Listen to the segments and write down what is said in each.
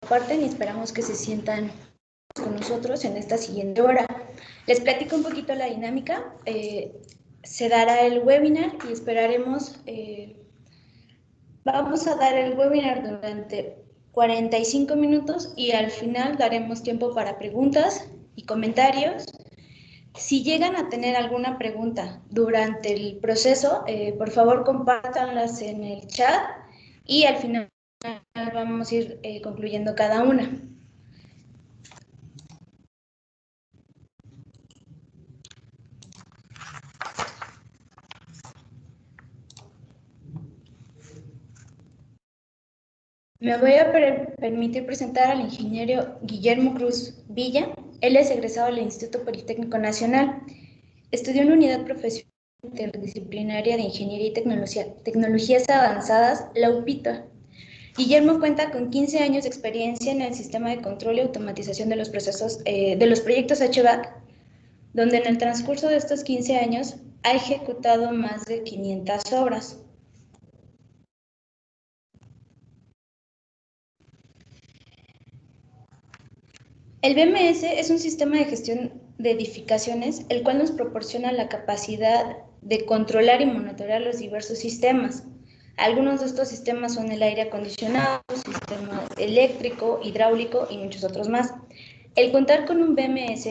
comparten y esperamos que se sientan con nosotros en esta siguiente hora. Les platico un poquito la dinámica. Se dará el webinar y esperaremos, vamos a dar el webinar durante 45 minutos y al final daremos tiempo para preguntas y comentarios. Si llegan a tener alguna pregunta durante el proceso, por favor compártanlas en el chat y al final vamos a ir concluyendo cada una. Me voy a permitir presentar al ingeniero Guillermo Cruz Villa. Él es egresado del Instituto Politécnico Nacional. Estudió en la Unidad Profesional Interdisciplinaria de Ingeniería y Tecnologías Avanzadas, la UPITA. Guillermo cuenta con 15 años de experiencia en el sistema de control y automatización de los procesos de los proyectos HVAC, donde en el transcurso de estos 15 años ha ejecutado más de 500 obras. El BMS es un sistema de gestión de edificaciones, el cual nos proporciona la capacidad de controlar y monitorear los diversos sistemas. Algunos de estos sistemas son el aire acondicionado, sistema eléctrico, hidráulico y muchos otros más. El contar con un BMS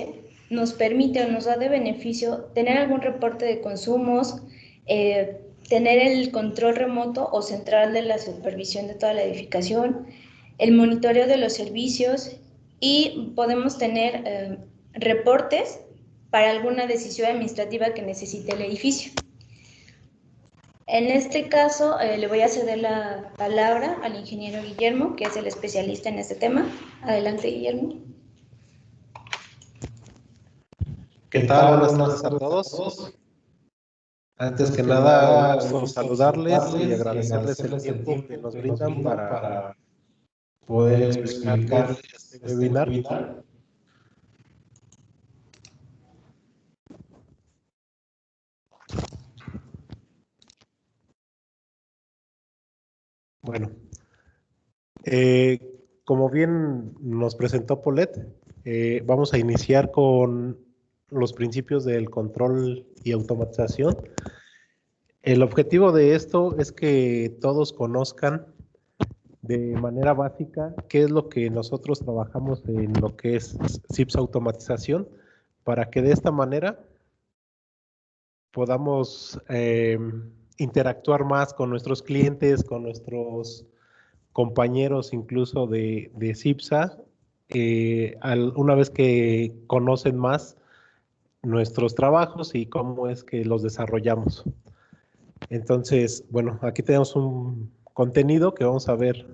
nos permite o nos da de beneficio tener algún reporte de consumos, tener el control remoto o central de la supervisión de toda la edificación, el monitoreo de los servicios y podemos tener reportes para alguna decisión administrativa que necesite el edificio. En este caso, le voy a ceder la palabra al ingeniero Guillermo, que es el especialista en este tema. Adelante, Guillermo. ¿Qué tal? Buenas tardes a todos. Antes que nada, un gusto saludarles y agradecerles el tiempo que nos brindan para poder explicarles este webinar. Bueno, como bien nos presentó Paulette, vamos a iniciar con los principios del control y automatización. El objetivo de esto es que todos conozcan de manera básica qué es lo que nosotros trabajamos en lo que es SIPS automatización, para que de esta manera podamos interactuar más con nuestros clientes, con nuestros compañeros incluso de CIPSA, una vez que conocen más nuestros trabajos y cómo es que los desarrollamos. Entonces, bueno, aquí tenemos un contenido que vamos a ver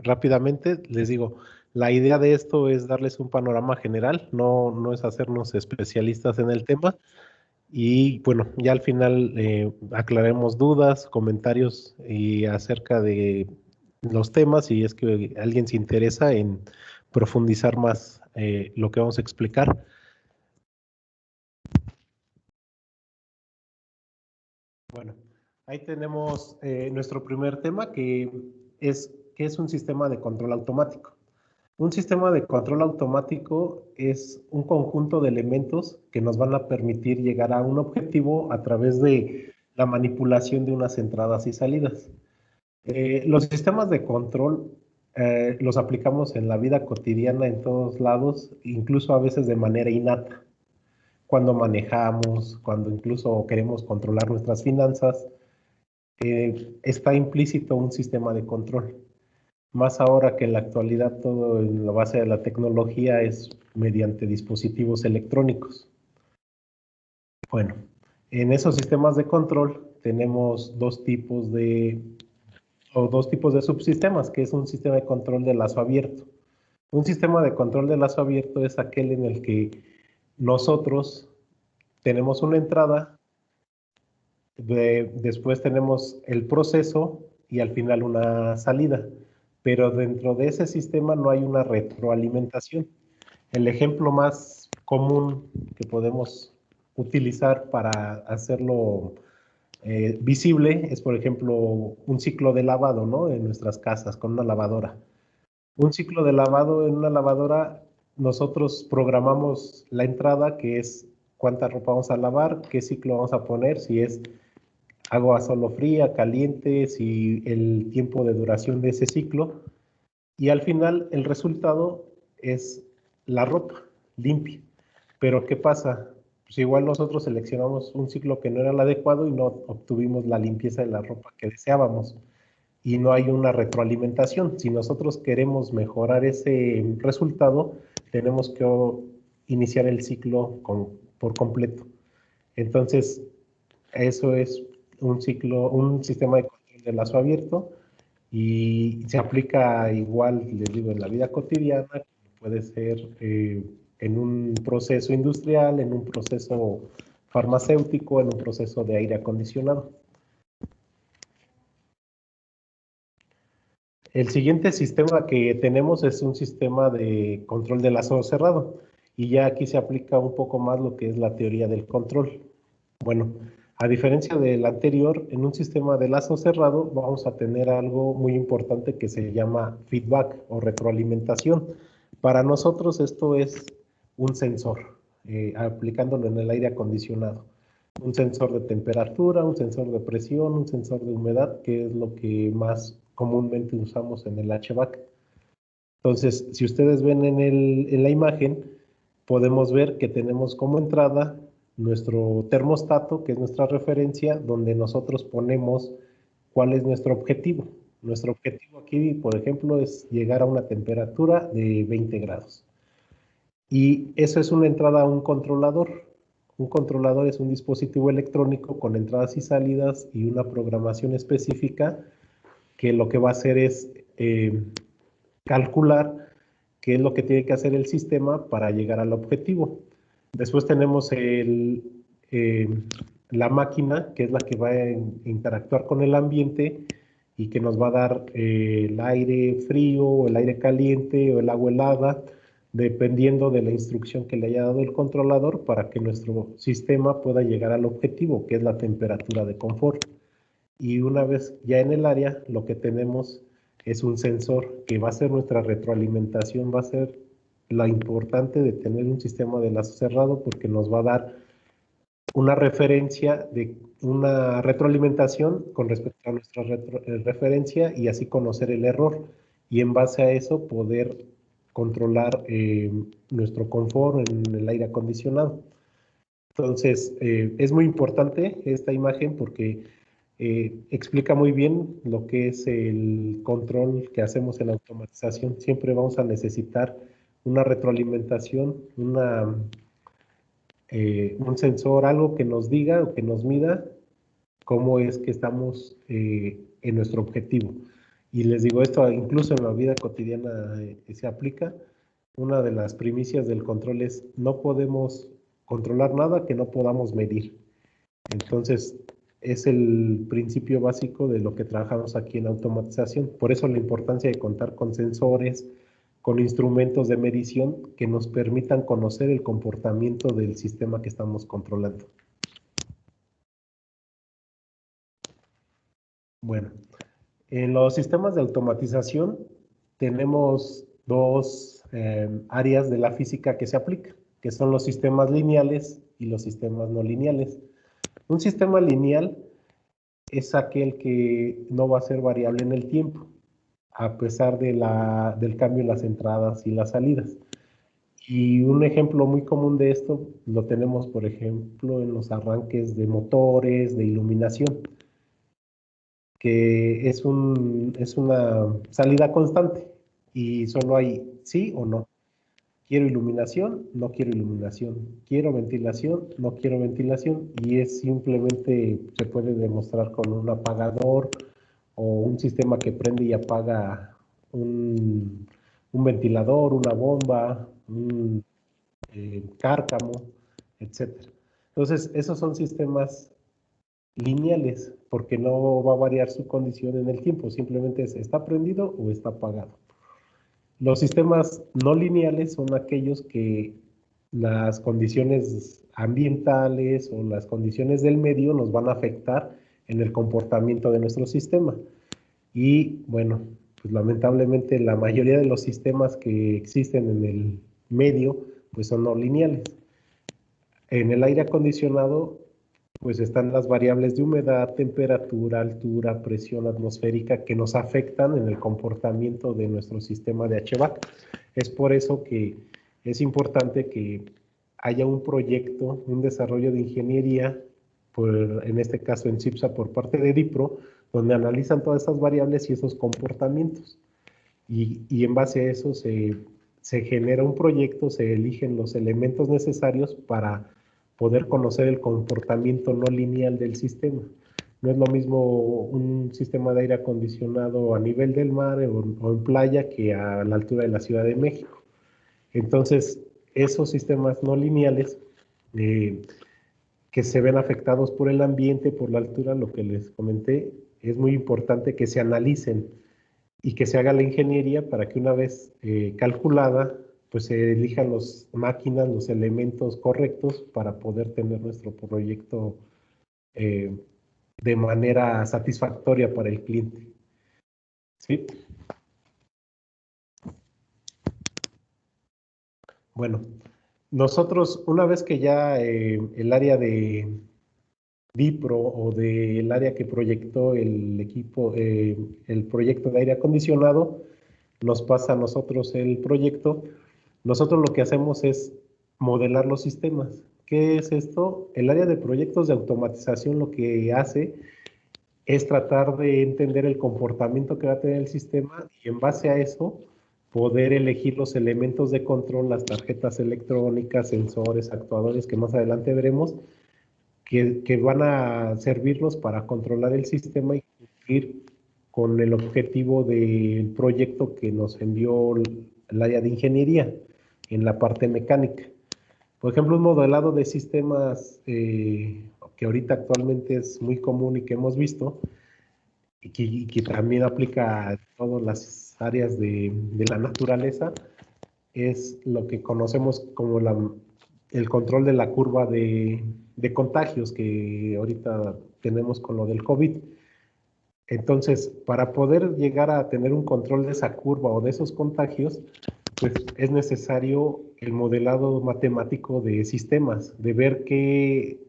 rápidamente. Les digo, la idea de esto es darles un panorama general, no es hacernos especialistas en el tema. Y bueno, ya al final aclaremos dudas, comentarios y acerca de los temas, si es que alguien se interesa en profundizar más lo que vamos a explicar. Bueno, ahí tenemos nuestro primer tema, que es un sistema de control automático. Un sistema de control automático es un conjunto de elementos que nos van a permitir llegar a un objetivo a través de la manipulación de unas entradas y salidas. Los sistemas de control los aplicamos en la vida cotidiana en todos lados, incluso a veces de manera innata. Cuando manejamos, cuando incluso queremos controlar nuestras finanzas, está implícito un sistema de control. Más ahora que en la actualidad todo en la base de la tecnología es mediante dispositivos electrónicos. Bueno, en esos sistemas de control tenemos dos tipos de subsistemas, que es un sistema de control de lazo abierto. Un sistema de control de lazo abierto es aquel en el que nosotros tenemos una entrada, después tenemos el proceso y al final una salida. Pero dentro de ese sistema no hay una retroalimentación. El ejemplo más común que podemos utilizar para hacerlo visible es, por ejemplo, un ciclo de lavado, ¿no? En nuestras casas con una lavadora. Un ciclo de lavado en una lavadora, nosotros programamos la entrada, que es cuánta ropa vamos a lavar, qué ciclo vamos a poner, si es agua solo fría, caliente, si el tiempo de duración de ese ciclo. Y al final el resultado es la ropa limpia. Pero ¿qué pasa? Pues igual nosotros seleccionamos un ciclo que no era el adecuado y no obtuvimos la limpieza de la ropa que deseábamos. Y no hay una retroalimentación. Si nosotros queremos mejorar ese resultado, tenemos que iniciar el ciclo por completo. Entonces, eso es un ciclo, un sistema de control de lazo abierto y se aplica igual, les digo, en la vida cotidiana, puede ser en un proceso industrial, en un proceso farmacéutico, en un proceso de aire acondicionado. El siguiente sistema que tenemos es un sistema de control de lazo cerrado y ya aquí se aplica un poco más lo que es la teoría del control. Bueno, a diferencia del anterior, en un sistema de lazo cerrado vamos a tener algo muy importante que se llama feedback o retroalimentación. Para nosotros esto es un sensor, aplicándolo en el aire acondicionado. Un sensor de temperatura, un sensor de presión, un sensor de humedad, que es lo que más comúnmente usamos en el HVAC. Entonces, si ustedes ven en la imagen, podemos ver que tenemos como entrada nuestro termostato, que es nuestra referencia, donde nosotros ponemos cuál es nuestro objetivo. Nuestro objetivo aquí, por ejemplo, es llegar a una temperatura de 20 grados. Y eso es una entrada a un controlador. Un controlador es un dispositivo electrónico con entradas y salidas y una programación específica que lo que va a hacer es calcular qué es lo que tiene que hacer el sistema para llegar al objetivo. Después tenemos la máquina, que es la que va a interactuar con el ambiente y que nos va a dar el aire frío, o el aire caliente o el agua helada, dependiendo de la instrucción que le haya dado el controlador para que nuestro sistema pueda llegar al objetivo, que es la temperatura de confort. Y una vez ya en el área, lo que tenemos es un sensor que va a ser nuestra retroalimentación, va a ser la importante de tener un sistema de lazo cerrado porque nos va a dar una referencia de una retroalimentación con respecto a nuestra referencia y así conocer el error y en base a eso poder controlar nuestro confort en el aire acondicionado. Entonces, es muy importante esta imagen porque explica muy bien lo que es el control que hacemos en automatización. Siempre vamos a necesitar una retroalimentación, un sensor, algo que nos diga o que nos mida cómo es que estamos en nuestro objetivo. Y les digo, esto incluso en la vida cotidiana se aplica. Una de las primicias del control es no podemos controlar nada que no podamos medir. Entonces, es el principio básico de lo que trabajamos aquí en automatización. Por eso la importancia de contar con sensores, con instrumentos de medición que nos permitan conocer el comportamiento del sistema que estamos controlando. Bueno, en los sistemas de automatización tenemos dos áreas de la física que se aplican, que son los sistemas lineales y los sistemas no lineales. Un sistema lineal es aquel que no va a ser variable en el tiempo, a pesar del cambio en las entradas y las salidas. Y un ejemplo muy común de esto lo tenemos, por ejemplo, en los arranques de motores, de iluminación, que es una salida constante y solo hay sí o no. Quiero iluminación, no quiero iluminación. Quiero ventilación, no quiero ventilación. Y es simplemente, se puede demostrar con un apagador o un sistema que prende y apaga un ventilador, una bomba, un cárcamo, etcétera. Entonces, esos son sistemas lineales, porque no va a variar su condición en el tiempo, simplemente es está prendido o está apagado. Los sistemas no lineales son aquellos que las condiciones ambientales o las condiciones del medio nos van a afectar en el comportamiento de nuestro sistema. Y bueno, pues lamentablemente la mayoría de los sistemas que existen en el medio, pues son no lineales. En el aire acondicionado, pues están las variables de humedad, temperatura, altura, presión atmosférica que nos afectan en el comportamiento de nuestro sistema de HVAC. Es por eso que es importante que haya un proyecto, un desarrollo de ingeniería, en este caso en CIPSA por parte de DIPRO, donde analizan todas esas variables y esos comportamientos. Y en base a eso se genera un proyecto, se eligen los elementos necesarios para poder conocer el comportamiento no lineal del sistema. No es lo mismo un sistema de aire acondicionado a nivel del mar o en playa que a la altura de la Ciudad de México. Entonces, esos sistemas no lineales que se ven afectados por el ambiente, por la altura, lo que les comenté, es muy importante que se analicen y que se haga la ingeniería para que una vez calculada, pues se elijan las máquinas, los elementos correctos para poder tener nuestro proyecto de manera satisfactoria para el cliente. ¿Sí? Bueno, nosotros una vez que ya el área de DIPRO o del área que proyectó el equipo, el proyecto de aire acondicionado, nos pasa a nosotros el proyecto. Nosotros lo que hacemos es modelar los sistemas. ¿Qué es esto? El área de proyectos de automatización lo que hace es tratar de entender el comportamiento que va a tener el sistema y en base a eso poder elegir los elementos de control, las tarjetas electrónicas, sensores, actuadores que más adelante veremos, que van a servirnos para controlar el sistema y cumplir con el objetivo del proyecto que nos envió el área de ingeniería en la parte mecánica. Por ejemplo, un modelado de sistemas que ahorita actualmente es muy común y que hemos visto y que también aplica a todas las áreas de la naturaleza, es lo que conocemos como el control de la curva de contagios que ahorita tenemos con lo del COVID. Entonces, para poder llegar a tener un control de esa curva o de esos contagios, pues es necesario el modelado matemático de sistemas, de ver qué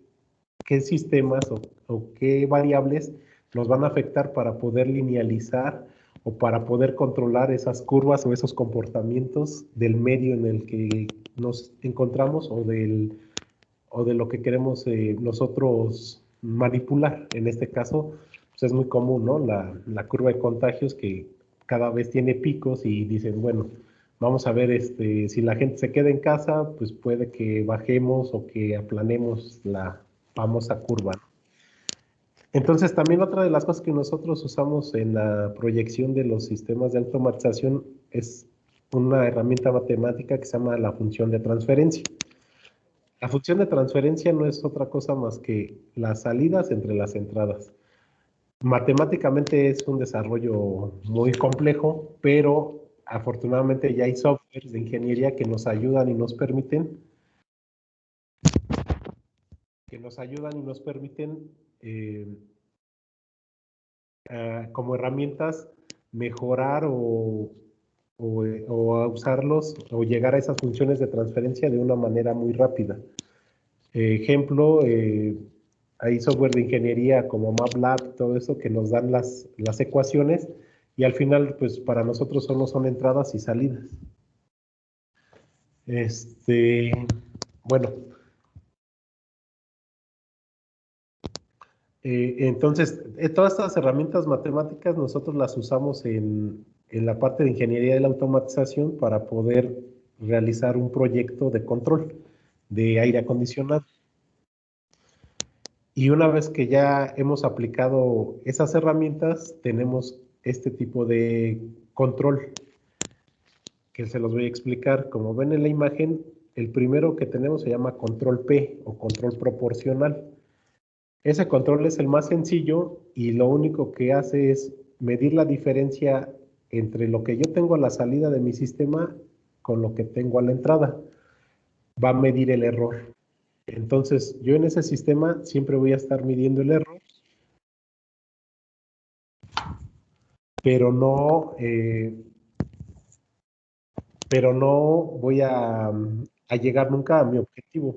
sistemas o qué variables nos van a afectar para poder linealizar o para poder controlar esas curvas o esos comportamientos del medio en el que nos encontramos o de lo que queremos nosotros manipular. En este caso, pues es muy común, ¿no? La curva de contagios que cada vez tiene picos y dicen, bueno, vamos a ver si la gente se queda en casa, pues puede que bajemos o que aplanemos la famosa curva. Entonces, también otra de las cosas que nosotros usamos en la proyección de los sistemas de automatización es una herramienta matemática que se llama la función de transferencia. La función de transferencia no es otra cosa más que las salidas entre las entradas. Matemáticamente es un desarrollo muy complejo, pero afortunadamente ya hay softwares de ingeniería que nos ayudan y nos permiten como herramientas mejorar o a usarlos o llegar a esas funciones de transferencia de una manera muy rápida. Ejemplo, hay software de ingeniería como MATLAB, todo eso que nos dan las ecuaciones y al final, pues para nosotros solo son entradas y salidas. Bueno. Entonces, todas estas herramientas matemáticas nosotros las usamos en la parte de ingeniería de la automatización para poder realizar un proyecto de control de aire acondicionado. Y una vez que ya hemos aplicado esas herramientas, tenemos este tipo de control que se los voy a explicar. Como ven en la imagen, el primero que tenemos se llama control P o control proporcional. Ese control es el más sencillo y lo único que hace es medir la diferencia entre lo que yo tengo a la salida de mi sistema con lo que tengo a la entrada. Va a medir el error. Entonces, yo en ese sistema siempre voy a estar midiendo el error. pero no, voy a llegar nunca a mi objetivo.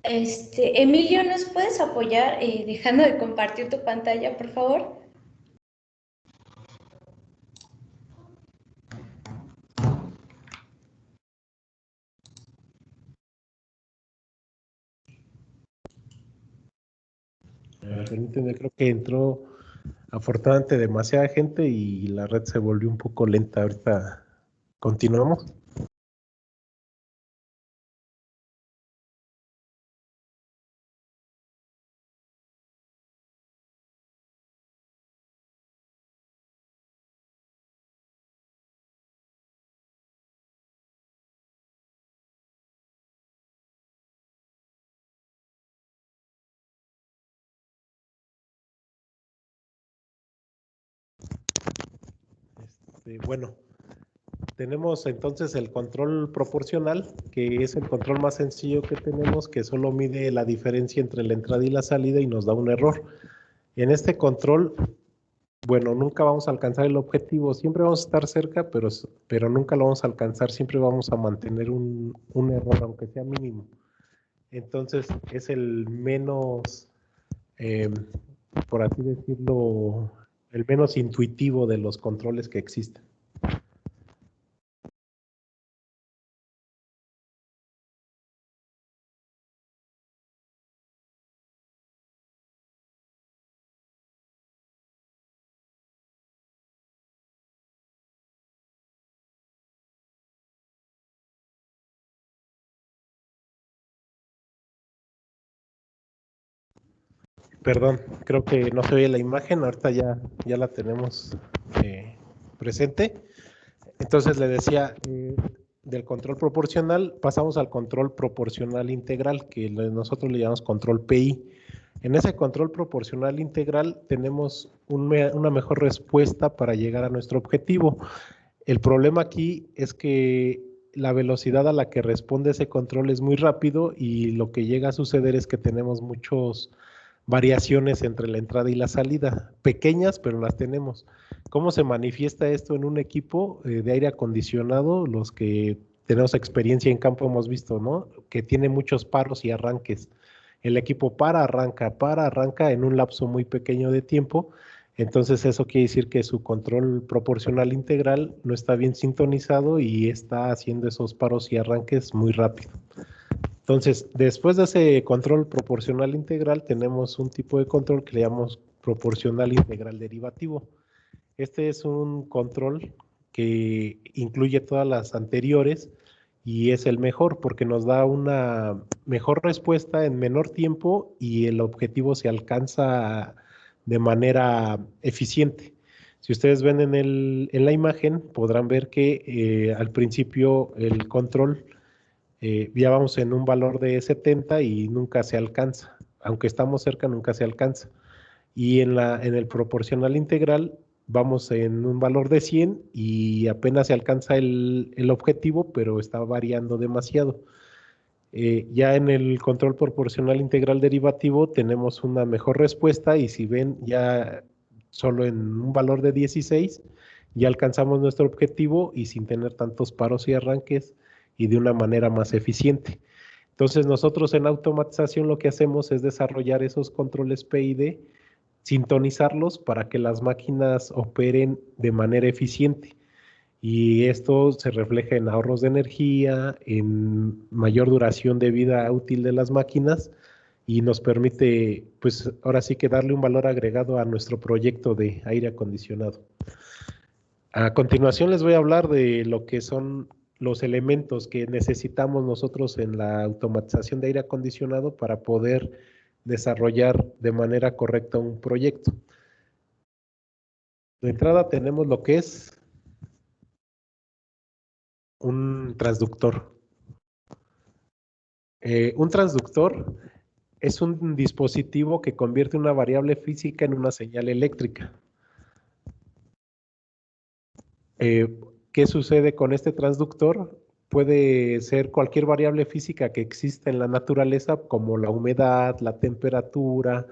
Emilio, ¿nos puedes apoyar dejando de compartir tu pantalla, por favor? Permíteme, creo que entró afortunadamente demasiada gente y la red se volvió un poco lenta. Ahorita continuamos. Bueno, tenemos entonces el control proporcional, que es el control más sencillo que tenemos, que solo mide la diferencia entre la entrada y la salida y nos da un error. En este control, bueno, nunca vamos a alcanzar el objetivo, siempre vamos a estar cerca, pero nunca lo vamos a alcanzar, siempre vamos a mantener un error, aunque sea mínimo. Entonces, es el menos, por así decirlo, el menos intuitivo de los controles que existen. Perdón, creo que no se ve la imagen, ahorita ya la tenemos presente. Entonces le decía, del control proporcional pasamos al control proporcional integral, que nosotros le llamamos control PI. En ese control proporcional integral tenemos una mejor respuesta para llegar a nuestro objetivo. El problema aquí es que la velocidad a la que responde ese control es muy rápido y lo que llega a suceder es que tenemos muchas variaciones entre la entrada y la salida, pequeñas, pero las tenemos. ¿Cómo se manifiesta esto en un equipo de aire acondicionado? Los que tenemos experiencia en campo hemos visto, ¿no? Que tiene muchos paros y arranques. El equipo arranca en un lapso muy pequeño de tiempo. Entonces eso quiere decir que su control proporcional integral no está bien sintonizado y está haciendo esos paros y arranques muy rápido. Entonces, después de ese control proporcional integral, tenemos un tipo de control que le llamamos proporcional integral derivativo. Este es un control que incluye todas las anteriores y es el mejor porque nos da una mejor respuesta en menor tiempo y el objetivo se alcanza de manera eficiente. Si ustedes ven en la imagen, podrán ver que al principio el control ya vamos en un valor de 70 y nunca se alcanza. Aunque estamos cerca, nunca se alcanza. Y en el proporcional integral vamos en un valor de 100 y apenas se alcanza el objetivo, pero está variando demasiado. Ya en el control proporcional integral derivativo tenemos una mejor respuesta y si ven ya solo en un valor de 16 ya alcanzamos nuestro objetivo y sin tener tantos paros y arranques y de una manera más eficiente. Entonces nosotros en automatización lo que hacemos es desarrollar esos controles PID, sintonizarlos para que las máquinas operen de manera eficiente. Y esto se refleja en ahorros de energía, en mayor duración de vida útil de las máquinas y nos permite, pues ahora sí que darle un valor agregado a nuestro proyecto de aire acondicionado. A continuación les voy a hablar de lo que son los elementos que necesitamos nosotros en la automatización de aire acondicionado para poder desarrollar de manera correcta un proyecto. De entrada tenemos lo que es un transductor. Un transductor es un dispositivo que convierte una variable física en una señal eléctrica. ¿Qué sucede con este transductor? puede ser cualquier variable física que exista en la naturaleza, como la humedad, la temperatura,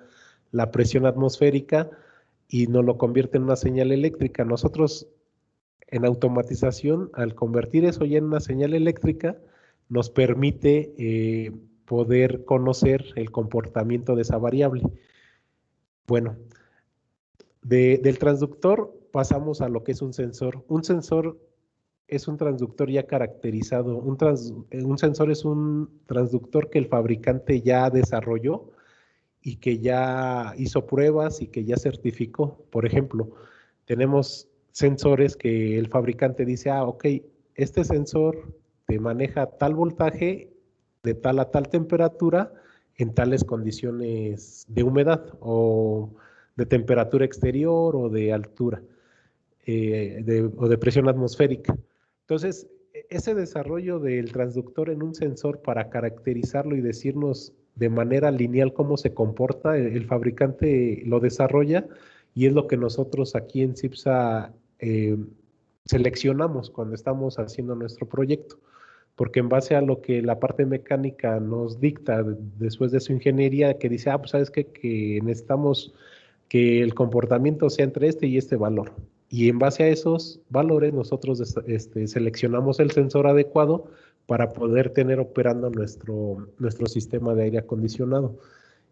la presión atmosférica, y nos lo convierte en una señal eléctrica. Nosotros en automatización, al convertir eso ya en una señal eléctrica, nos permite poder conocer el comportamiento de esa variable. Bueno, del transductor pasamos a lo que es un sensor. Un sensor es un transductor ya caracterizado. Un sensor es un transductor que el fabricante ya desarrolló y que ya hizo pruebas y que ya certificó. Por ejemplo, tenemos sensores que el fabricante dice, ok, este sensor te maneja tal voltaje de tal a tal temperatura en tales condiciones de humedad o de temperatura exterior o de altura o de presión atmosférica. Entonces, ese desarrollo del transductor en un sensor para caracterizarlo y decirnos de manera lineal cómo se comporta, el fabricante lo desarrolla y es lo que nosotros aquí en CIPSA seleccionamos cuando estamos haciendo nuestro proyecto, porque en base a lo que la parte mecánica nos dicta después de su ingeniería, que dice, pues sabes qué, que necesitamos que el comportamiento sea entre este y este valor. Y en base a esos valores nosotros seleccionamos el sensor adecuado para poder tener operando nuestro sistema de aire acondicionado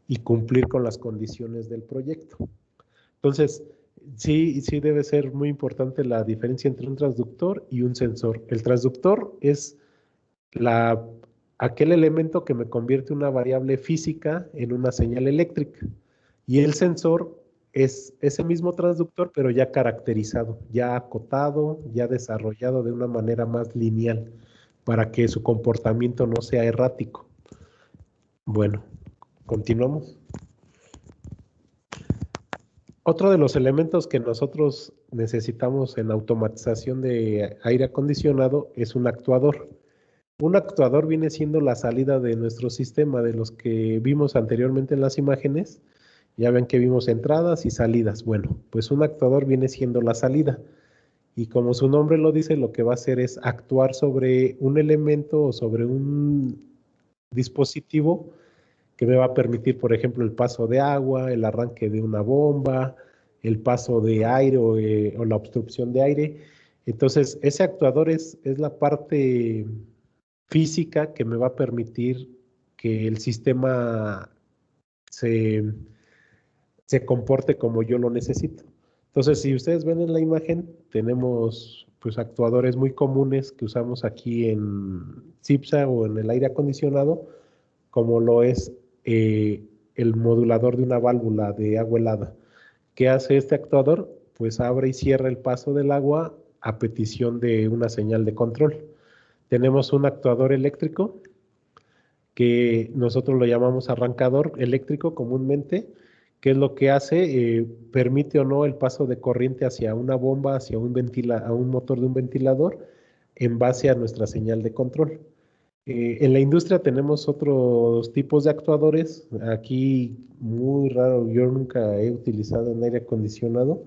y cumplir con las condiciones del proyecto. Entonces, sí debe ser muy importante la diferencia entre un transductor y un sensor. El transductor es aquel elemento que me convierte una variable física en una señal eléctrica. Y el sensor es ese mismo transductor, pero ya caracterizado, ya acotado, ya desarrollado de una manera más lineal, para que su comportamiento no sea errático. Bueno, continuamos. Otro de los elementos que nosotros necesitamos en automatización de aire acondicionado es un actuador. Un actuador viene siendo la salida de nuestro sistema, de los que vimos anteriormente en las imágenes. Ya ven que vimos entradas y salidas. Bueno, pues un actuador viene siendo la salida. Y como su nombre lo dice, lo que va a hacer es actuar sobre un elemento o sobre un dispositivo que me va a permitir, por ejemplo, el paso de agua, el arranque de una bomba, el paso de aire o la obstrucción de aire. Entonces, ese actuador es la parte física que me va a permitir que el sistema se comporte como yo lo necesito. Entonces, si ustedes ven en la imagen, tenemos pues actuadores muy comunes que usamos aquí en CIPSA o en el aire acondicionado, como lo es el modulador de una válvula de agua helada. ¿Qué hace este actuador? Pues abre y cierra el paso del agua a petición de una señal de control. Tenemos un actuador eléctrico que nosotros lo llamamos arrancador eléctrico comúnmente, que es lo que hace, permite o no el paso de corriente hacia una bomba, hacia a un motor de un ventilador, en base a nuestra señal de control. En la industria tenemos otros tipos de actuadores, aquí muy raro, yo nunca he utilizado en aire acondicionado,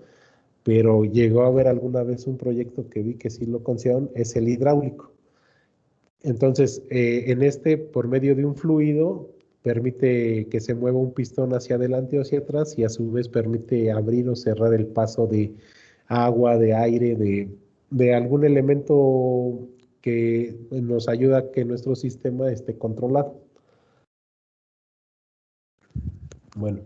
pero llegó a haber alguna vez un proyecto que vi que sí lo consideraron, es el hidráulico. Entonces, por medio de un fluido, permite que se mueva un pistón hacia adelante o hacia atrás y a su vez permite abrir o cerrar el paso de agua, de aire, de algún elemento que nos ayuda a que nuestro sistema esté controlado. Bueno,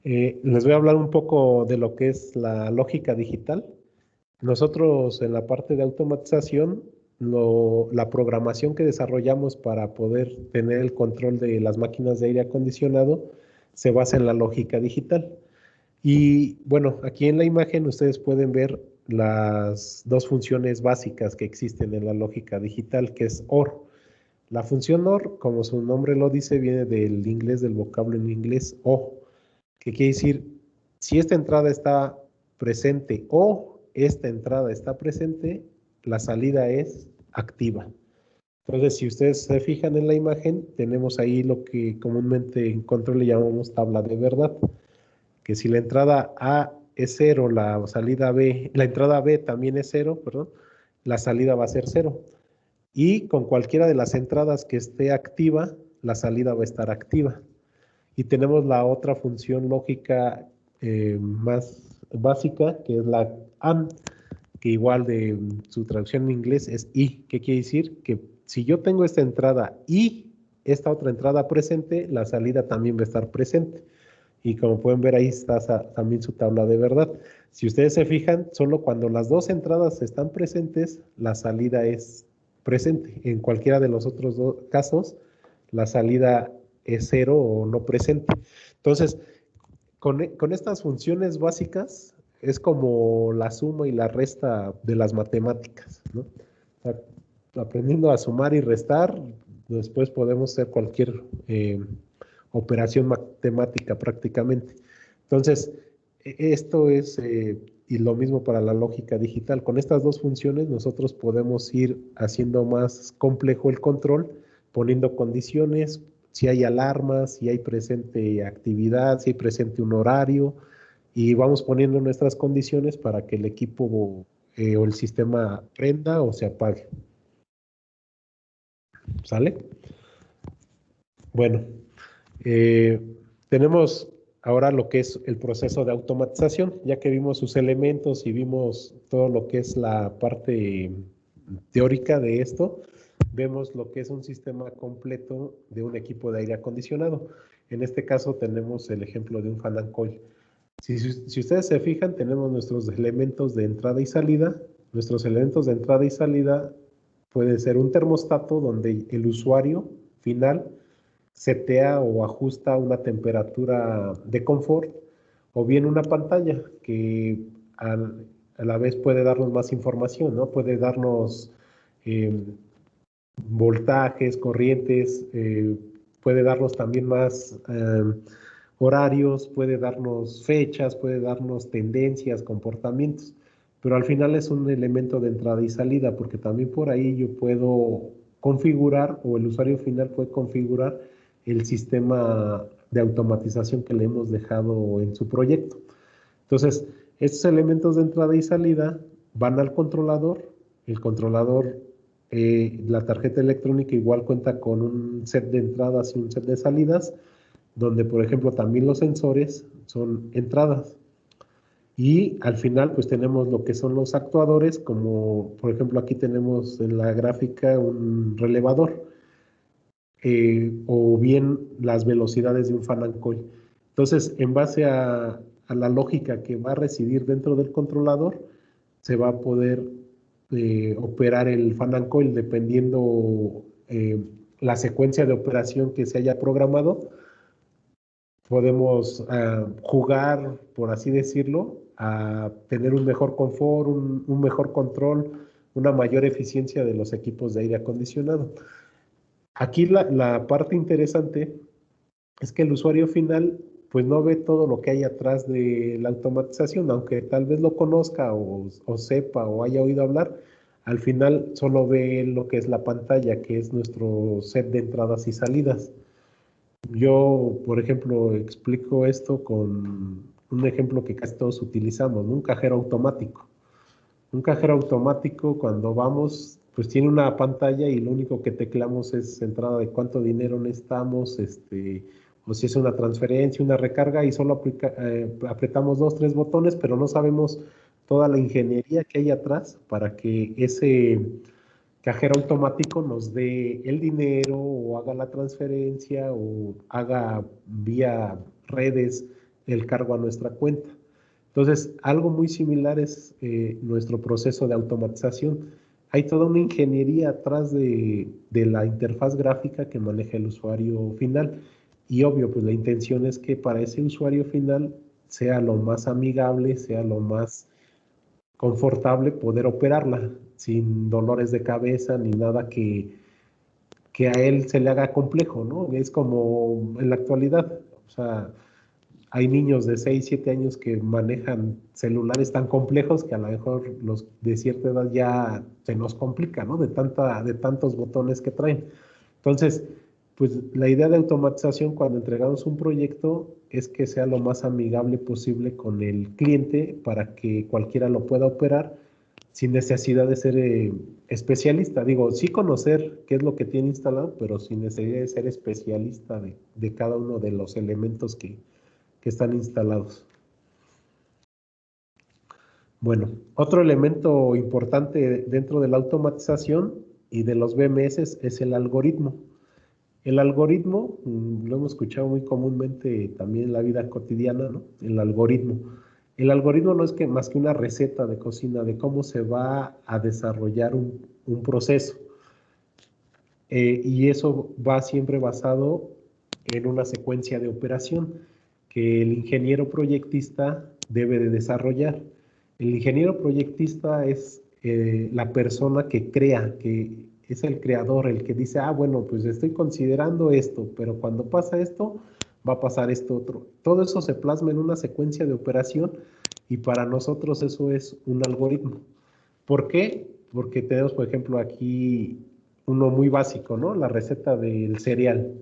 les voy a hablar un poco de lo que es la lógica digital. Nosotros en la parte de automatización, la programación que desarrollamos para poder tener el control de las máquinas de aire acondicionado se basa en la lógica digital. Y bueno, aquí en la imagen ustedes pueden ver las dos funciones básicas que existen en la lógica digital, que es OR. La función OR, como su nombre lo dice, viene del inglés, del vocablo en inglés O, que quiere decir, si esta entrada está presente o esta entrada está presente, la salida es activa. Entonces, si ustedes se fijan en la imagen, tenemos ahí lo que comúnmente en control le llamamos tabla de verdad, que si la entrada A es 0, la entrada B también es 0, perdón, la salida va a ser 0. y con cualquiera de las entradas que esté activa, la salida va a estar activa. Y tenemos la otra función lógica más básica, que es la AND, que igual de su traducción en inglés es y. ¿Qué quiere decir? Que si yo tengo esta entrada y esta otra entrada presente, la salida también va a estar presente. Y como pueden ver, ahí está también su tabla de verdad. Si ustedes se fijan, solo cuando las dos entradas están presentes, la salida es presente. En cualquiera de los otros dos casos, la salida es cero o no presente. Entonces, con estas funciones básicas, es como la suma y la resta de las matemáticas, ¿no? O sea, aprendiendo a sumar y restar, después podemos hacer cualquier operación matemática prácticamente. Entonces, esto es, y lo mismo para la lógica digital. Con estas dos funciones nosotros podemos ir haciendo más complejo el control, poniendo condiciones, si hay alarmas, si hay presente actividad, si hay presente un horario, y vamos poniendo nuestras condiciones para que el equipo o el sistema prenda o se apague. ¿Sale? Bueno, tenemos ahora lo que es el proceso de automatización, ya que vimos sus elementos y vimos todo lo que es la parte teórica de esto, vemos lo que es un sistema completo de un equipo de aire acondicionado. En este caso tenemos el ejemplo de un fan and coil. Si ustedes se fijan, tenemos nuestros elementos de entrada y salida. Nuestros elementos de entrada y salida puede ser un termostato donde el usuario final setea o ajusta una temperatura de confort, o bien una pantalla que a la vez puede darnos más información, ¿no? Puede darnos voltajes, corrientes, puede darnos también más horarios, puede darnos fechas, puede darnos tendencias, comportamientos, pero al final es un elemento de entrada y salida, porque también por ahí yo puedo configurar, o el usuario final puede configurar el sistema de automatización que le hemos dejado en su proyecto. Entonces, estos elementos de entrada y salida van al controlador. El controlador, la tarjeta electrónica igual cuenta con un set de entradas y un set de salidas, donde por ejemplo también los sensores son entradas. Y al final pues tenemos lo que son los actuadores, como por ejemplo aquí tenemos en la gráfica un relevador, o bien las velocidades de un fan and coil. Entonces, en base a la lógica que va a residir dentro del controlador, se va a poder operar el fan and coil dependiendo la secuencia de operación que se haya programado. Podemos jugar, por así decirlo, a tener un mejor confort, un mejor control, una mayor eficiencia de los equipos de aire acondicionado. Aquí la parte interesante es que el usuario final pues no ve todo lo que hay atrás de la automatización, aunque tal vez lo conozca o sepa o haya oído hablar, al final solo ve lo que es la pantalla, que es nuestro set de entradas y salidas. Yo, por ejemplo, explico esto con un ejemplo que casi todos utilizamos, ¿no? Un cajero automático. Un cajero automático, cuando vamos, pues tiene una pantalla y lo único que teclamos es entrada de cuánto dinero necesitamos, o si es una transferencia, una recarga, y solo apretamos 2, 3 botones, pero no sabemos toda la ingeniería que hay atrás para que ese cajero automático nos dé el dinero o haga la transferencia o haga vía redes el cargo a nuestra cuenta. Entonces, algo muy similar es nuestro proceso de automatización. Hay toda una ingeniería atrás de la interfaz gráfica que maneja el usuario final. Y obvio, pues la intención es que para ese usuario final sea lo más amigable, sea lo más confortable poder operarla, sin dolores de cabeza ni nada que a él se le haga complejo, ¿no? Es como en la actualidad, o sea, hay niños de 6, 7 años que manejan celulares tan complejos que a lo mejor los de cierta edad ya se nos complica, ¿no? De tantos botones que traen. Entonces, pues la idea de automatización cuando entregamos un proyecto es que sea lo más amigable posible con el cliente para que cualquiera lo pueda operar sin necesidad de ser especialista. Digo, sí conocer qué es lo que tiene instalado, pero sin necesidad de ser especialista de cada uno de los elementos que están instalados. Bueno, otro elemento importante dentro de la automatización y de los BMS es el algoritmo. El algoritmo, lo hemos escuchado muy comúnmente también en la vida cotidiana, ¿no? El algoritmo. El algoritmo no es más que una receta de cocina de cómo se va a desarrollar un proceso. Y eso va siempre basado en una secuencia de operación que el ingeniero proyectista debe de desarrollar. El ingeniero proyectista es la persona que crea, que es el creador, el que dice, ah, bueno, pues estoy considerando esto, pero cuando pasa esto, va a pasar esto otro. Todo eso se plasma en una secuencia de operación y para nosotros eso es un algoritmo. ¿Por qué? Porque tenemos, por ejemplo, aquí uno muy básico, ¿no? La receta del cereal.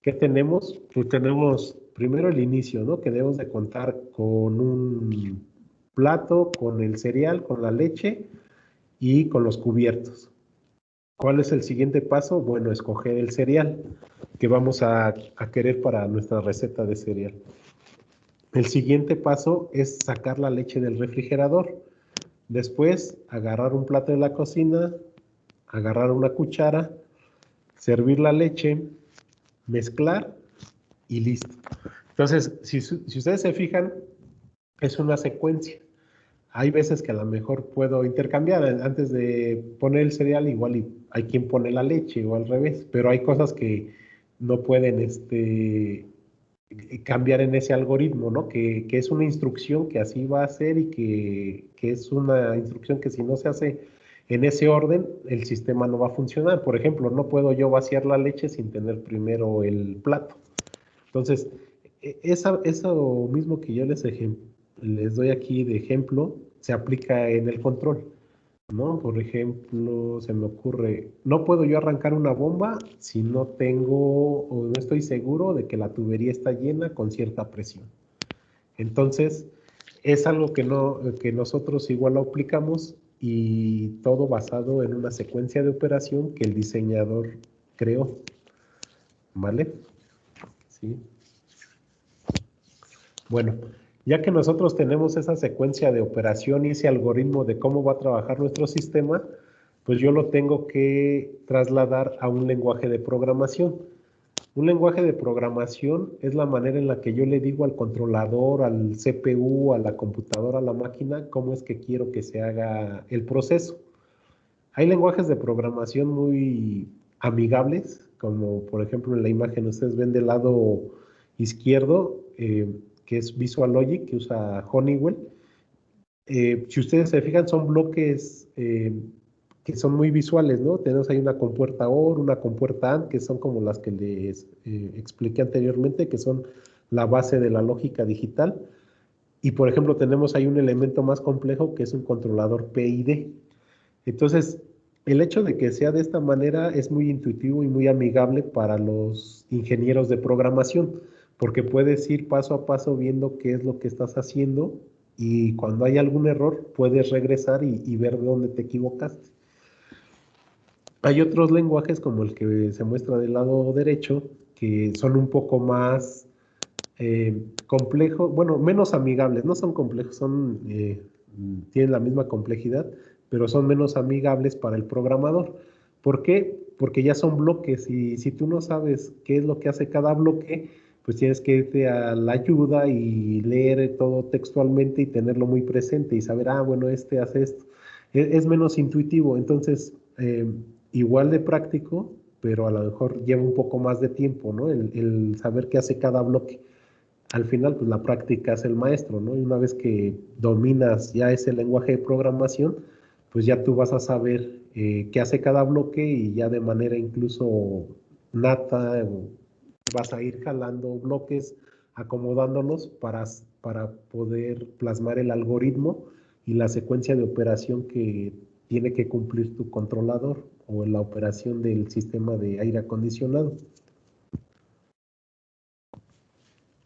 ¿Qué tenemos? Pues tenemos primero el inicio, ¿no? Que debemos de contar con un plato, con el cereal, con la leche y con los cubiertos. ¿Cuál es el siguiente paso? Bueno, escoger el cereal que vamos a querer para nuestra receta de cereal. El siguiente paso es sacar la leche del refrigerador. Después, agarrar un plato de la cocina, agarrar una cuchara, servir la leche, mezclar y listo. Entonces, si ustedes se fijan, es una secuencia. Hay veces que a lo mejor puedo intercambiar. Antes de poner el cereal, igual hay quien pone la leche o al revés, pero hay cosas que no pueden cambiar en ese algoritmo, ¿no? Que es una instrucción que así va a ser y que es una instrucción que si no se hace en ese orden, el sistema no va a funcionar. Por ejemplo, no puedo yo vaciar la leche sin tener primero el plato. Entonces, eso mismo que yo les doy aquí de ejemplo, se aplica en el control, ¿no? Por ejemplo, se me ocurre, no puedo yo arrancar una bomba si no tengo o no estoy seguro de que la tubería está llena con cierta presión. Entonces, es algo que nosotros igual lo aplicamos y todo basado en una secuencia de operación que el diseñador creó, ¿vale? Sí. Bueno, ya que nosotros tenemos esa secuencia de operación y ese algoritmo de cómo va a trabajar nuestro sistema, pues yo lo tengo que trasladar a un lenguaje de programación. Un lenguaje de programación es la manera en la que yo le digo al controlador, al CPU, a la computadora, a la máquina, cómo es que quiero que se haga el proceso. Hay lenguajes de programación muy amigables, como por ejemplo en la imagen ustedes ven del lado izquierdo, que es Visual Logic, que usa Honeywell. Si ustedes se fijan, son bloques que son muy visuales, ¿no? Tenemos ahí una compuerta OR, una compuerta AND, que son como las que les expliqué anteriormente, que son la base de la lógica digital. Y por ejemplo, tenemos ahí un elemento más complejo que es un controlador PID. Entonces, el hecho de que sea de esta manera es muy intuitivo y muy amigable para los ingenieros de programación, porque puedes ir paso a paso viendo qué es lo que estás haciendo y cuando hay algún error puedes regresar y ver de dónde te equivocaste. Hay otros lenguajes como el que se muestra del lado derecho que son un poco más complejos, bueno, menos amigables, no son complejos, tienen la misma complejidad, pero son menos amigables para el programador. ¿Por qué? Porque ya son bloques y si tú no sabes qué es lo que hace cada bloque, pues tienes que irte a la ayuda y leer todo textualmente y tenerlo muy presente y saber, ah, bueno, este hace esto. Es menos intuitivo, entonces, igual de práctico, pero a lo mejor lleva un poco más de tiempo, ¿no? El saber qué hace cada bloque. Al final, pues la práctica es el maestro, ¿no? Y una vez que dominas ya ese lenguaje de programación, pues ya tú vas a saber qué hace cada bloque y ya de manera incluso nata vas a ir jalando bloques, acomodándolos para poder plasmar el algoritmo y la secuencia de operación que tiene que cumplir tu controlador o en la operación del sistema de aire acondicionado.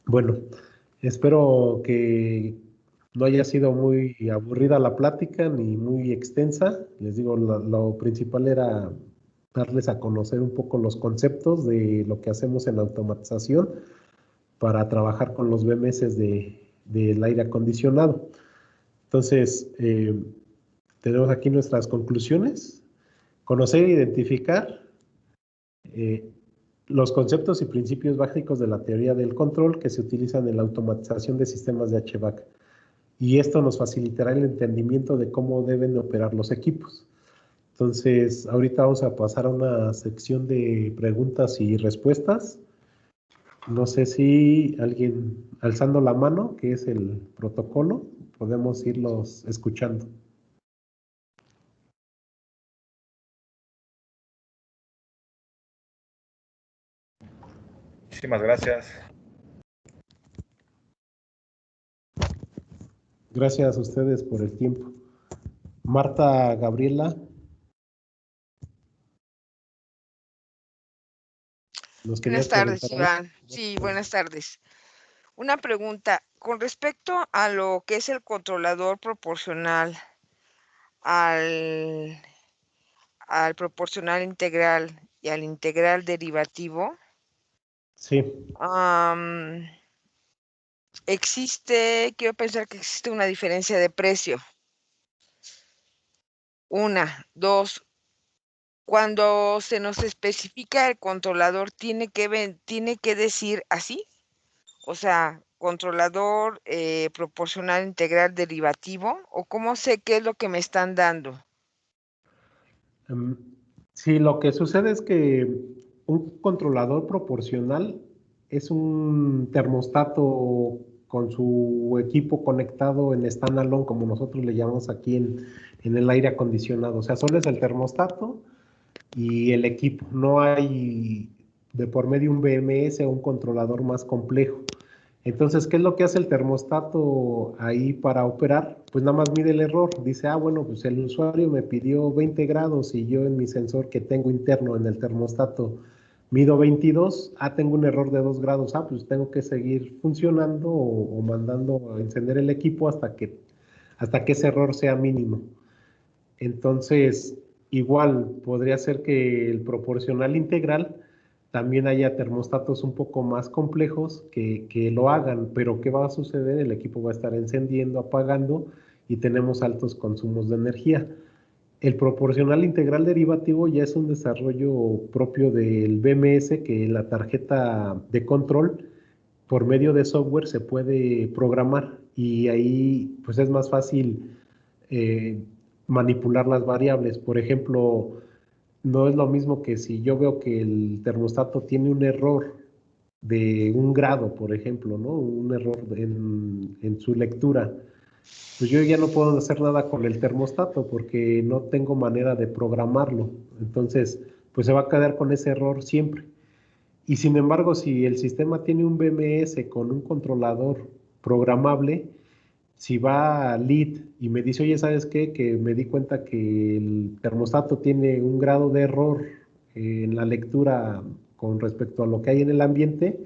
Bueno, espero que no haya sido muy aburrida la plática ni muy extensa. Les digo, lo principal era darles a conocer un poco los conceptos de lo que hacemos en automatización para trabajar con los BMS del aire acondicionado. Entonces, tenemos aquí nuestras conclusiones. Conocer e identificar eh, los conceptos y principios básicos de la teoría del control que se utilizan en la automatización de sistemas de HVAC. Y esto nos facilitará el entendimiento de cómo deben operar los equipos. Entonces, ahorita vamos a pasar a una sección de preguntas y respuestas. No sé si alguien alzando la mano, que es el protocolo, podemos irlos escuchando. Muchísimas gracias. Gracias a ustedes por el tiempo. Marta Gabriela. Buenas tardes, Iván. Sí, buenas tardes. Una pregunta. Con respecto a lo que es el controlador proporcional al proporcional integral y al integral derivativo, sí. Quiero pensar que existe una diferencia de precio. Una, dos, cuando se nos especifica el controlador, tiene que decir así, o sea, controlador proporcional integral derivativo, o cómo sé qué es lo que me están dando. Sí, lo que sucede es que un controlador proporcional es un termostato con su equipo conectado en standalone, como nosotros le llamamos aquí en el aire acondicionado. O sea, solo es el termostato y el equipo. No hay de por medio un BMS o un controlador más complejo. Entonces, ¿qué es lo que hace el termostato ahí para operar? Pues nada más mide el error. Dice, bueno, pues el usuario me pidió 20 grados y yo en mi sensor que tengo interno en el termostato mido 22. Tengo un error de 2 grados. Pues tengo que seguir funcionando o mandando a encender el equipo hasta que ese error sea mínimo. Entonces, igual podría ser que el proporcional integral también haya termostatos un poco más complejos que lo hagan, pero ¿qué va a suceder? El equipo va a estar encendiendo, apagando y tenemos altos consumos de energía. El proporcional integral derivativo ya es un desarrollo propio del BMS, que la tarjeta de control por medio de software se puede programar y ahí pues es más fácil manipular las variables. Por ejemplo, no es lo mismo que si yo veo que el termostato tiene un error de 1 grado, por ejemplo, ¿no? Un error en su lectura. Pues yo ya no puedo hacer nada con el termostato porque no tengo manera de programarlo. Entonces, pues se va a quedar con ese error siempre. Y sin embargo, si el sistema tiene un BMS con un controlador programable, si va a lead y me dice, oye, ¿sabes qué? Que me di cuenta que el termostato tiene 1 grado de error en la lectura con respecto a lo que hay en el ambiente,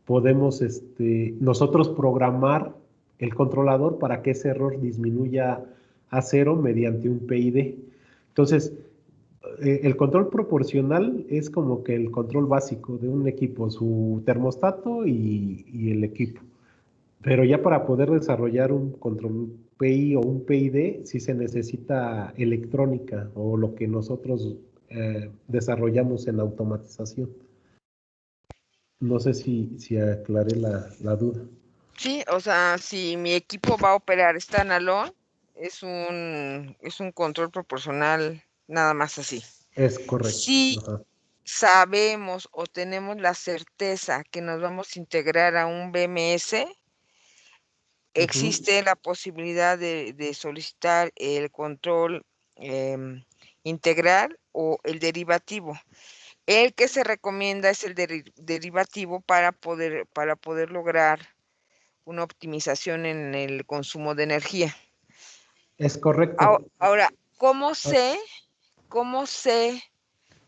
podemos nosotros programar el controlador para que ese error disminuya a 0 mediante un PID. Entonces, el control proporcional es como que el control básico de un equipo, su termostato y el equipo. Pero ya para poder desarrollar un control PI o un PID, sí se necesita electrónica o lo que nosotros desarrollamos en automatización. No sé si aclaré la duda. Sí, o sea, si mi equipo va a operar standalone, es un control proporcional nada más así. Es correcto. Si sabemos o tenemos la certeza que nos vamos a integrar a un BMS, existe la posibilidad de solicitar el control integral o el derivativo. El que se recomienda es el derivativo para poder lograr una optimización en el consumo de energía. Es correcto. Ahora, ¿cómo sé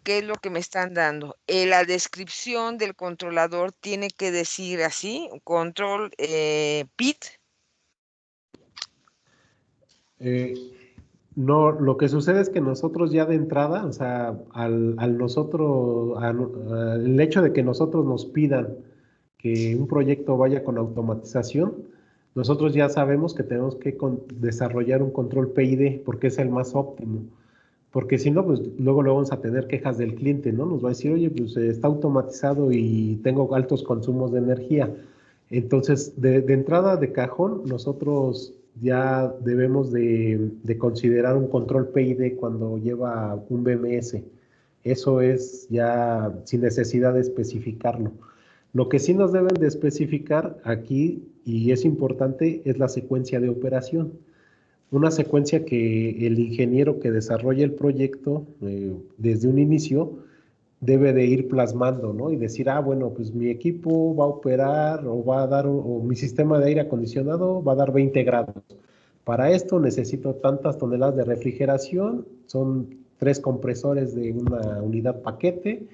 qué es lo que me están dando? La descripción del controlador tiene que decir así, control PID. No, lo que sucede es que nosotros ya de entrada, o sea, el hecho de que nosotros nos pidan que un proyecto vaya con automatización, nosotros ya sabemos que tenemos que desarrollar un control PID porque es el más óptimo. Porque si no, pues luego le vamos a tener quejas del cliente, ¿no? Nos va a decir, oye, pues está automatizado y tengo altos consumos de energía. Entonces, de entrada de cajón, nosotros ya debemos de considerar un control PID cuando lleva un BMS. Eso es ya sin necesidad de especificarlo. Lo que sí nos deben de especificar aquí, y es importante, es la secuencia de operación. Una secuencia que el ingeniero que desarrolla el proyecto desde un inicio debe de ir plasmando, ¿no? Y decir, ah, bueno, pues mi equipo va a operar o va a dar, o mi sistema de aire acondicionado va a dar 20 grados. Para esto necesito tantas toneladas de refrigeración, son 3 compresores de una unidad paquete,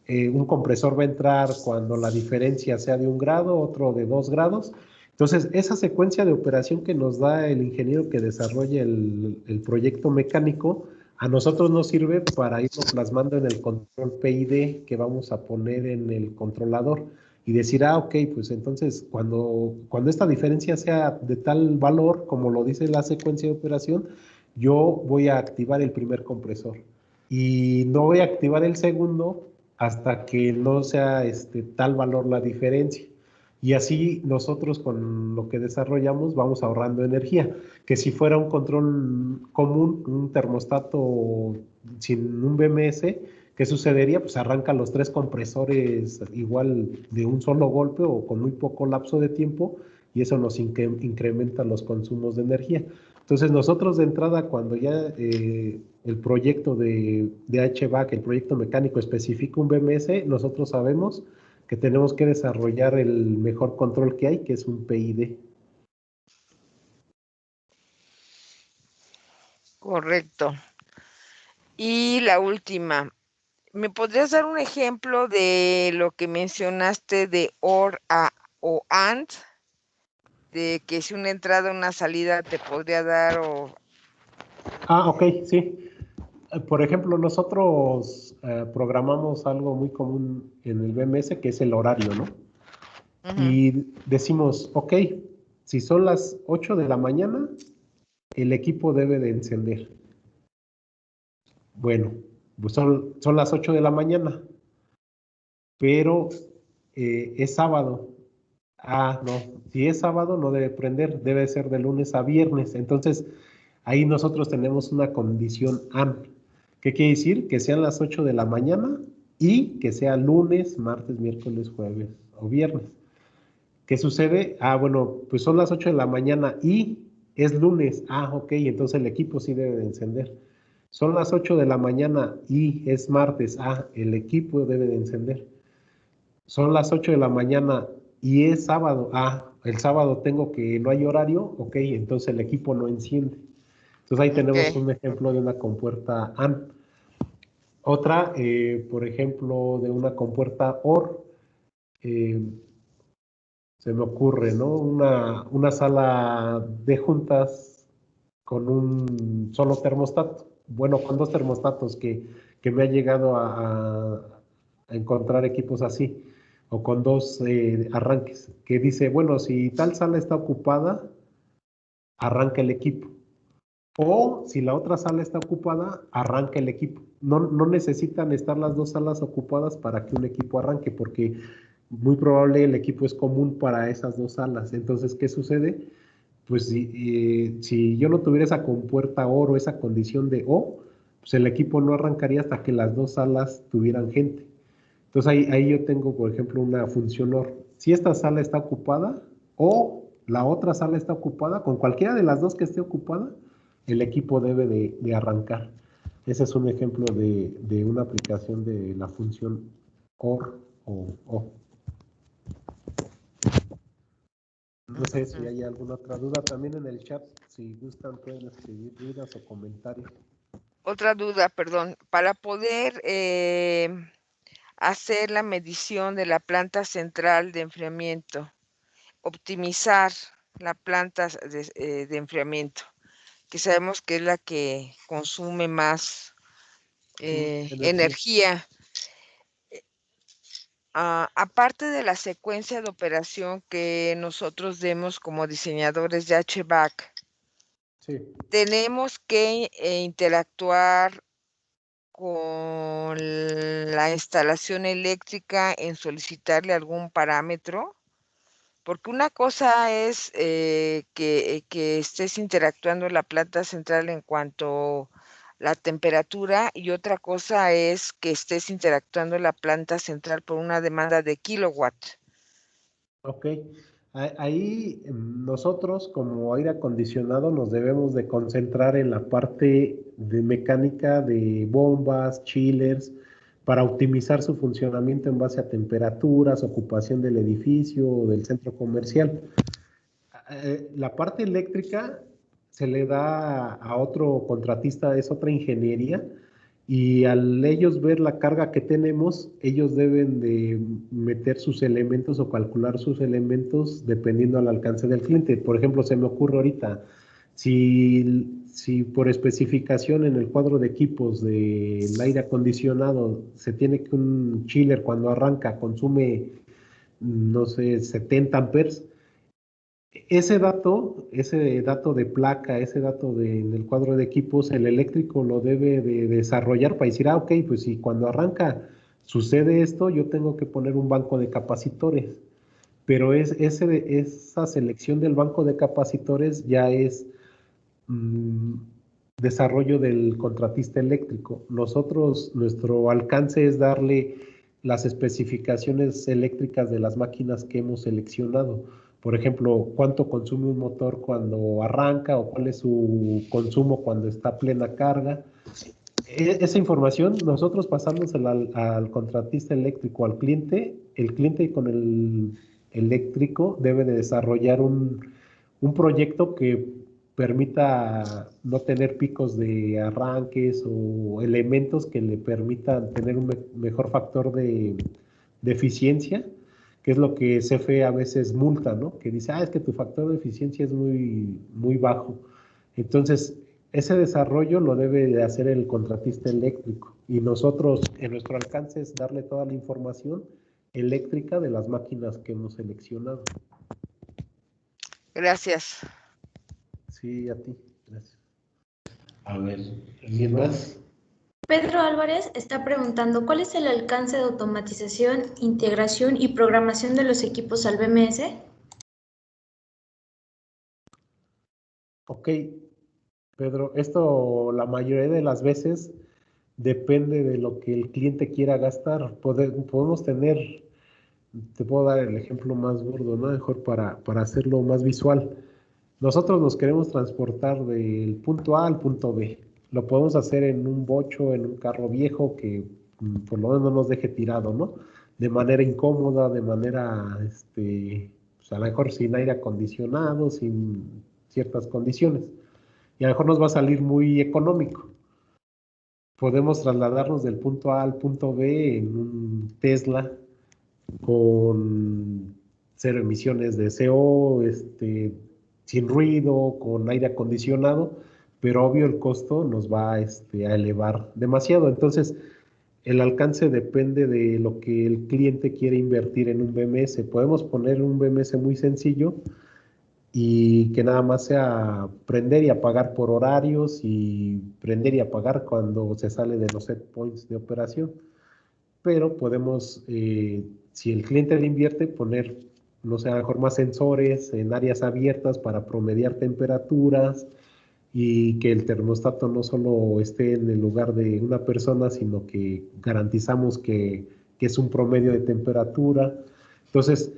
un compresor va a entrar cuando la diferencia sea de 1 grado, otro de 2 grados. Entonces, esa secuencia de operación que nos da el ingeniero que desarrolla el proyecto mecánico, a nosotros nos sirve para irlo plasmando en el control PID que vamos a poner en el controlador y decir, ah, ok, pues entonces cuando esta diferencia sea de tal valor, como lo dice la secuencia de operación, yo voy a activar el primer compresor y no voy a activar el segundo hasta que no sea tal valor la diferencia. Y así nosotros con lo que desarrollamos vamos ahorrando energía, que si fuera un control común, un termostato sin un BMS, ¿qué sucedería? Pues arranca los 3 compresores igual de un solo golpe o con muy poco lapso de tiempo y eso nos incrementa los consumos de energía. Entonces nosotros de entrada cuando ya el proyecto de HVAC, el proyecto mecánico especifica un BMS, nosotros sabemos que tenemos que desarrollar el mejor control que hay, que es un PID. Correcto. Y la última, ¿me podrías dar un ejemplo de lo que mencionaste de OR o AND? De que si una entrada o una salida te podría dar o... Ah, ok, sí. Por ejemplo, nosotros programamos algo muy común en el BMS, que es el horario, ¿no? Y decimos, ok, si son las 8 de la mañana, el equipo debe de encender. Bueno, pues son las 8 de la mañana, pero es sábado. Ah, no, si es sábado no debe prender, debe ser de lunes a viernes. Entonces, ahí nosotros tenemos una condición AMP. ¿Qué quiere decir? Que sean las 8 de la mañana y que sea lunes, martes, miércoles, jueves o viernes. ¿Qué sucede? Ah, bueno, pues son las 8 de la mañana y es lunes. Ah, ok, entonces el equipo sí debe de encender. Son las 8 de la mañana y es martes. Ah, el equipo debe de encender. Son las 8 de la mañana y es sábado. Ah, el sábado no hay horario. Ok, entonces el equipo no enciende. Entonces ahí tenemos un ejemplo de una compuerta AND. Otra, por ejemplo, de una compuerta OR. Se me ocurre, ¿no? Una sala de juntas con un solo termostato. Bueno, con 2 termostatos que me ha llegado a encontrar equipos así, o con 2 arranques, que dice, bueno, si tal sala está ocupada, arranca el equipo. O si la otra sala está ocupada, arranca el equipo. No necesitan estar las 2 salas ocupadas para que un equipo arranque, porque muy probable el equipo es común para esas 2 salas. Entonces, ¿qué sucede? Pues si yo no tuviera esa compuerta OR o esa condición de O, pues el equipo no arrancaría hasta que las 2 salas tuvieran gente. Entonces ahí yo tengo, por ejemplo, una función OR. Si esta sala está ocupada o la otra sala está ocupada, con cualquiera de las 2 que esté ocupada, el equipo debe de arrancar. Ese es un ejemplo de una aplicación de la función OR o O. No sé si hay alguna otra duda. También en el chat, si gustan, pueden escribir dudas o comentarios. Otra duda, perdón. Para poder hacer la medición de la planta central de enfriamiento, optimizar la planta de enfriamiento, que sabemos que es la que consume más energía. Aparte de la secuencia de operación que nosotros demos como diseñadores de HVAC, Sí. tenemos que interactuar con la instalación eléctrica en solicitarle algún parámetro, porque una cosa es que estés interactuando en la planta central en cuanto la temperatura, y otra cosa es que estés interactuando en la planta central por una demanda de kilowatt. Ok. Ahí nosotros como aire acondicionado nos debemos de concentrar en la parte de mecánica de bombas, chillers, para optimizar su funcionamiento en base a temperaturas, ocupación del edificio o del centro comercial. La parte eléctrica se le da a otro contratista, es otra ingeniería, y al ellos ver la carga que tenemos, ellos deben de meter sus elementos o calcular sus elementos dependiendo al alcance del cliente. Por ejemplo, se me ocurre ahorita, si por especificación en el cuadro de equipos del aire acondicionado se tiene que un chiller cuando arranca consume, no sé, 70 amperes, ese dato de placa, ese dato del cuadro de equipos, el eléctrico lo debe de desarrollar para decir, ok, pues si cuando arranca sucede esto, yo tengo que poner un banco de capacitores. Pero esa selección del banco de capacitores ya es desarrollo del contratista eléctrico. Nosotros, nuestro alcance es darle las especificaciones eléctricas de las máquinas que hemos seleccionado. Por ejemplo, cuánto consume un motor cuando arranca o cuál es su consumo cuando está a plena carga. Esa información nosotros pasándosela al contratista eléctrico, al cliente, el cliente con el eléctrico debe de desarrollar un proyecto que permita no tener picos de arranques o elementos que le permitan tener un mejor factor de eficiencia, que es lo que CFE a veces multa, ¿no? Que dice, es que tu factor de eficiencia es muy, muy bajo. Entonces, ese desarrollo lo debe de hacer el contratista eléctrico y nosotros, en nuestro alcance, es darle toda la información eléctrica de las máquinas que hemos seleccionado. Gracias. Sí, a ti. Gracias. A ver, ¿alguien más? Pedro Álvarez está preguntando, ¿cuál es el alcance de automatización, integración y programación de los equipos al BMS? Ok, Pedro, esto la mayoría de las veces depende de lo que el cliente quiera gastar. Podemos tener, te puedo dar el ejemplo más burdo, ¿no? Mejor para hacerlo más visual. Nosotros nos queremos transportar del punto A al punto B. Lo podemos hacer en un bocho, en un carro viejo que por lo menos no nos deje tirado, ¿no? De manera incómoda, de manera, pues a lo mejor sin aire acondicionado, sin ciertas condiciones. Y a lo mejor nos va a salir muy económico. Podemos trasladarnos del punto A al punto B en un Tesla con cero emisiones de CO, sin ruido, con aire acondicionado, pero obvio el costo nos va a elevar demasiado. Entonces, el alcance depende de lo que el cliente quiere invertir en un BMS. Podemos poner un BMS muy sencillo y que nada más sea prender y apagar por horarios y prender y apagar cuando se sale de los set points de operación. Pero podemos, si el cliente le invierte, poner, no sé, a lo mejor más sensores en áreas abiertas para promediar temperaturas y que el termostato no solo esté en el lugar de una persona, sino que garantizamos que es un promedio de temperatura. Entonces,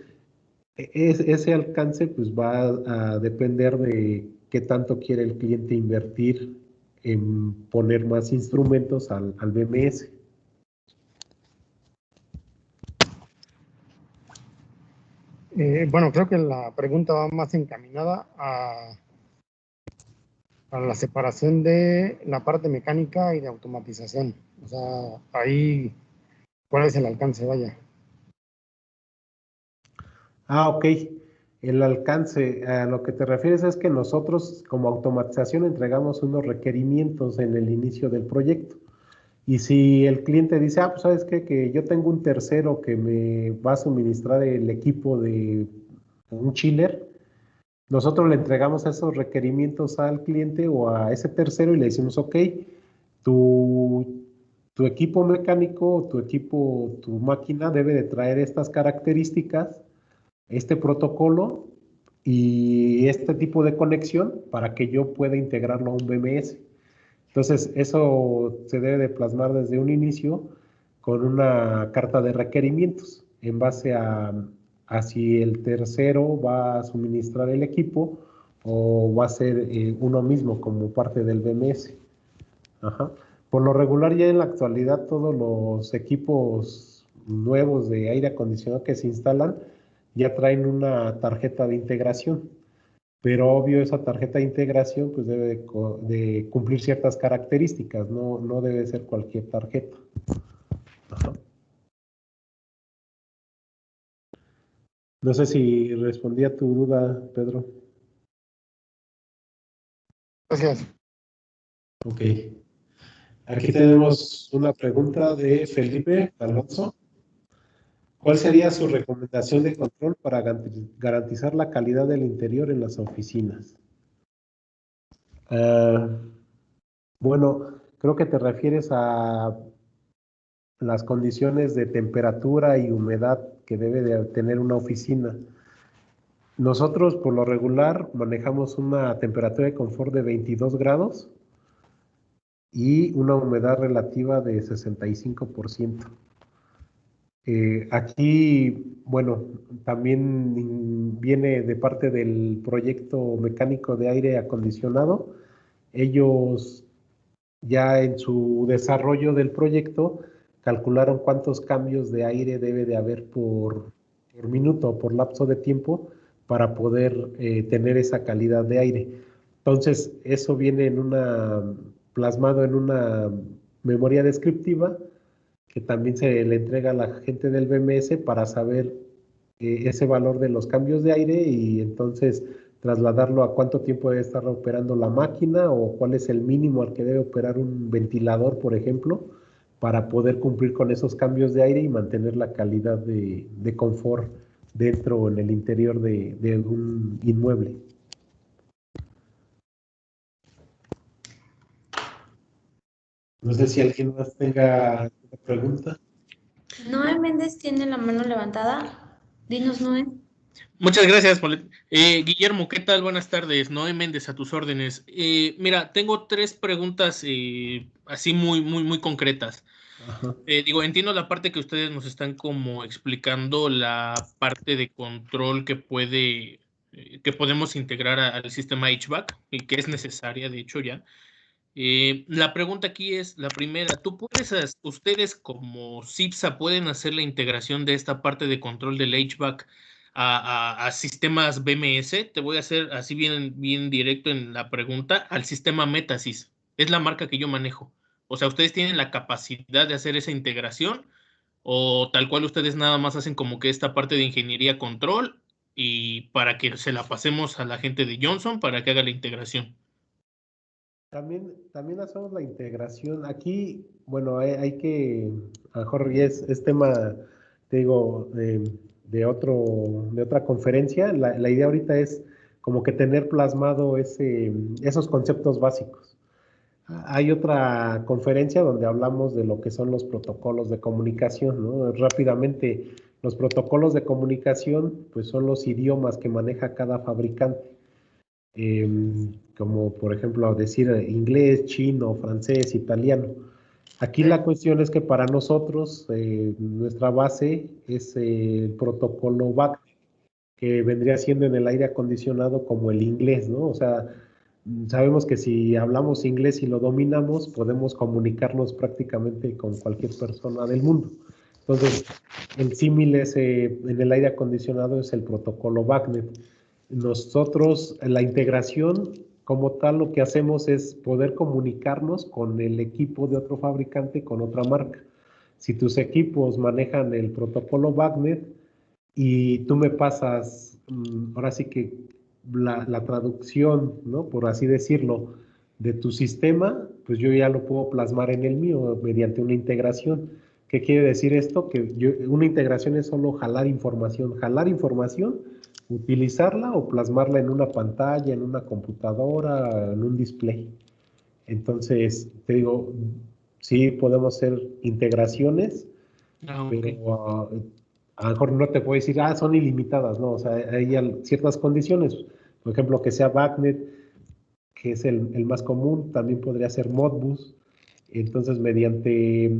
ese alcance pues va a depender de qué tanto quiere el cliente invertir en poner más instrumentos al BMS. Bueno, creo que la pregunta va más encaminada a la separación de la parte mecánica y de automatización. O sea, ahí, ¿cuál es el alcance? Vaya. Ok. El alcance, a lo que te refieres es que nosotros como automatización entregamos unos requerimientos en el inicio del proyecto. Y si el cliente dice, pues ¿sabes qué? Que yo tengo un tercero que me va a suministrar el equipo de un chiller, nosotros le entregamos esos requerimientos al cliente o a ese tercero y le decimos, ok, tu, tu equipo mecánico, tu equipo, tu máquina debe de traer estas características, este protocolo y este tipo de conexión para que yo pueda integrarlo a un BMS. Entonces, eso se debe de plasmar desde un inicio con una carta de requerimientos en base a si el tercero va a suministrar el equipo o va a ser uno mismo como parte del BMS. Ajá. Por lo regular ya en la actualidad todos los equipos nuevos de aire acondicionado que se instalan ya traen una tarjeta de integración. Pero obvio esa tarjeta de integración pues debe de cumplir ciertas características, no debe ser cualquier tarjeta. Ajá. No sé si respondí a tu duda, Pedro. Gracias. Ok. Aquí tenemos una pregunta de Felipe Alonso. ¿Cuál sería su recomendación de control para garantizar la calidad del interior en las oficinas? Bueno, creo que te refieres a las condiciones de temperatura y humedad que debe de tener una oficina. Nosotros, por lo regular, manejamos una temperatura de confort de 22 grados y una humedad relativa de 65%. Aquí, bueno, también viene de parte del proyecto mecánico de aire acondicionado. Ellos ya en su desarrollo del proyecto calcularon cuántos cambios de aire debe de haber por minuto o por lapso de tiempo para poder tener esa calidad de aire. Entonces, eso viene plasmado en una memoria descriptiva que también se le entrega a la gente del BMS para saber ese valor de los cambios de aire y entonces trasladarlo a cuánto tiempo debe estar operando la máquina o cuál es el mínimo al que debe operar un ventilador, por ejemplo, para poder cumplir con esos cambios de aire y mantener la calidad de confort dentro o en el interior de un inmueble. No sé si alguien más tenga una pregunta. Noé Méndez tiene la mano levantada. Dinos, Noé. Muchas gracias, Guillermo, ¿qué tal? Buenas tardes. Noé Méndez, a tus órdenes. Mira, tengo 3 preguntas así muy concretas. Ajá. Entiendo la parte que ustedes nos están como explicando, la parte de control que podemos integrar al sistema HVAC y que es necesaria, de hecho, ya. La pregunta aquí es la primera. Ustedes como CIPSA pueden hacer la integración de esta parte de control del HVAC a sistemas BMS? Te voy a hacer así bien directo en la pregunta, al sistema Metasys. Es la marca que yo manejo. O sea, ¿ustedes tienen la capacidad de hacer esa integración? ¿O tal cual ustedes nada más hacen como que esta parte de ingeniería control y para que se la pasemos a la gente de Johnson para que haga la integración? También hacemos la integración. Aquí, bueno, hay que, a lo mejor ya es tema, te digo, de otra conferencia. La idea ahorita es como que tener plasmado esos conceptos básicos. Hay otra conferencia donde hablamos de lo que son los protocolos de comunicación, ¿no? Rápidamente, los protocolos de comunicación, pues son los idiomas que maneja cada fabricante. Como por ejemplo decir inglés, chino, francés, italiano. Aquí la cuestión es que para nosotros nuestra base es el protocolo BAC, que vendría siendo en el aire acondicionado como el inglés, ¿no? O sea, sabemos que si hablamos inglés y lo dominamos, podemos comunicarnos prácticamente con cualquier persona del mundo. Entonces, el símil en el aire acondicionado es el protocolo BACnet. Nosotros, la integración como tal, lo que hacemos es poder comunicarnos con el equipo de otro fabricante, con otra marca. Si tus equipos manejan el protocolo BACnet y tú me pasas, ahora sí que la traducción, ¿no? Por así decirlo, de tu sistema, pues yo ya lo puedo plasmar en el mío mediante una integración. ¿Qué quiere decir esto? Que una integración es solo jalar información, utilizarla o plasmarla en una pantalla, en una computadora, en un display. Entonces, te digo, sí podemos hacer integraciones, pero a lo mejor no te puedo decir, son ilimitadas, ¿no? O sea, hay ciertas condiciones. Por ejemplo, que sea BACnet, que es el más común, también podría ser Modbus. Entonces, mediante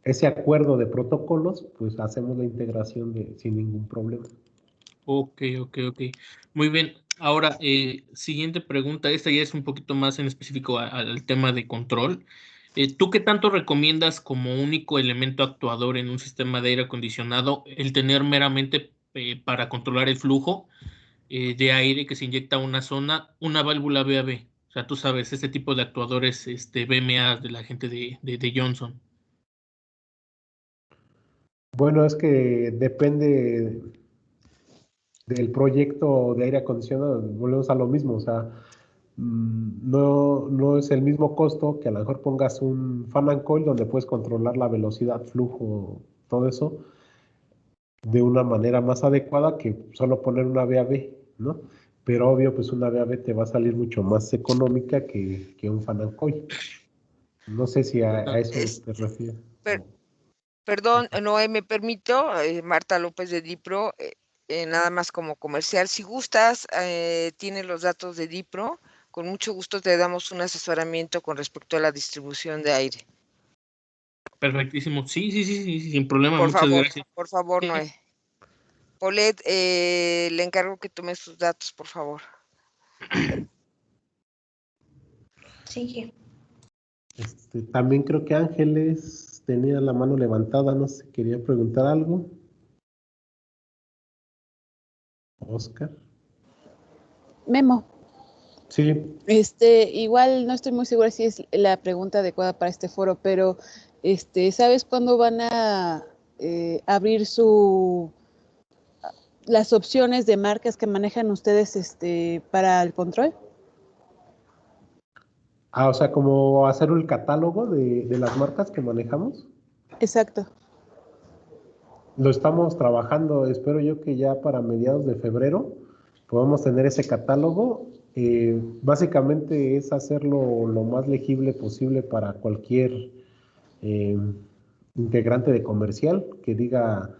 ese acuerdo de protocolos, pues hacemos la integración sin ningún problema. Ok. Muy bien. Ahora, siguiente pregunta. Esta ya es un poquito más en específico al tema de control. ¿Tú qué tanto recomiendas como único elemento actuador en un sistema de aire acondicionado el tener meramente para controlar el flujo de aire que se inyecta a una zona, una válvula VAB? O sea, tú sabes, este tipo de actuadores BMA de la gente de Johnson. Bueno, es que depende del proyecto de aire acondicionado, volvemos a lo mismo, o sea, no es el mismo costo que a lo mejor pongas un fan and coil donde puedes controlar la velocidad, flujo, todo eso, de una manera más adecuada que solo poner una VAB, ¿no? Pero obvio, pues una VAB te va a salir mucho más económica que un fan and coil. No sé si a eso te refieres. Perdón, Noé, me permito, Marta López de Dipro, nada más como comercial. Si gustas, tienes los datos de Dipro, con mucho gusto te damos un asesoramiento con respecto a la distribución de aire. Perfectísimo. Sí, sin problema. Muchas gracias. Por favor, Noé. Paulette, le encargo que tome sus datos, por favor. Sí. También creo que Ángeles tenía la mano levantada, no sé, quería preguntar algo. Oscar. Memo. Sí. Igual no estoy muy segura si es la pregunta adecuada para este foro, pero ¿sabes cuándo van a abrir las opciones de marcas que manejan ustedes para el control? O sea, como hacer el catálogo de las marcas que manejamos. Exacto. Lo estamos trabajando, espero yo que ya para mediados de febrero podamos tener ese catálogo. Básicamente es hacerlo lo más legible posible para cualquier integrante de comercial que diga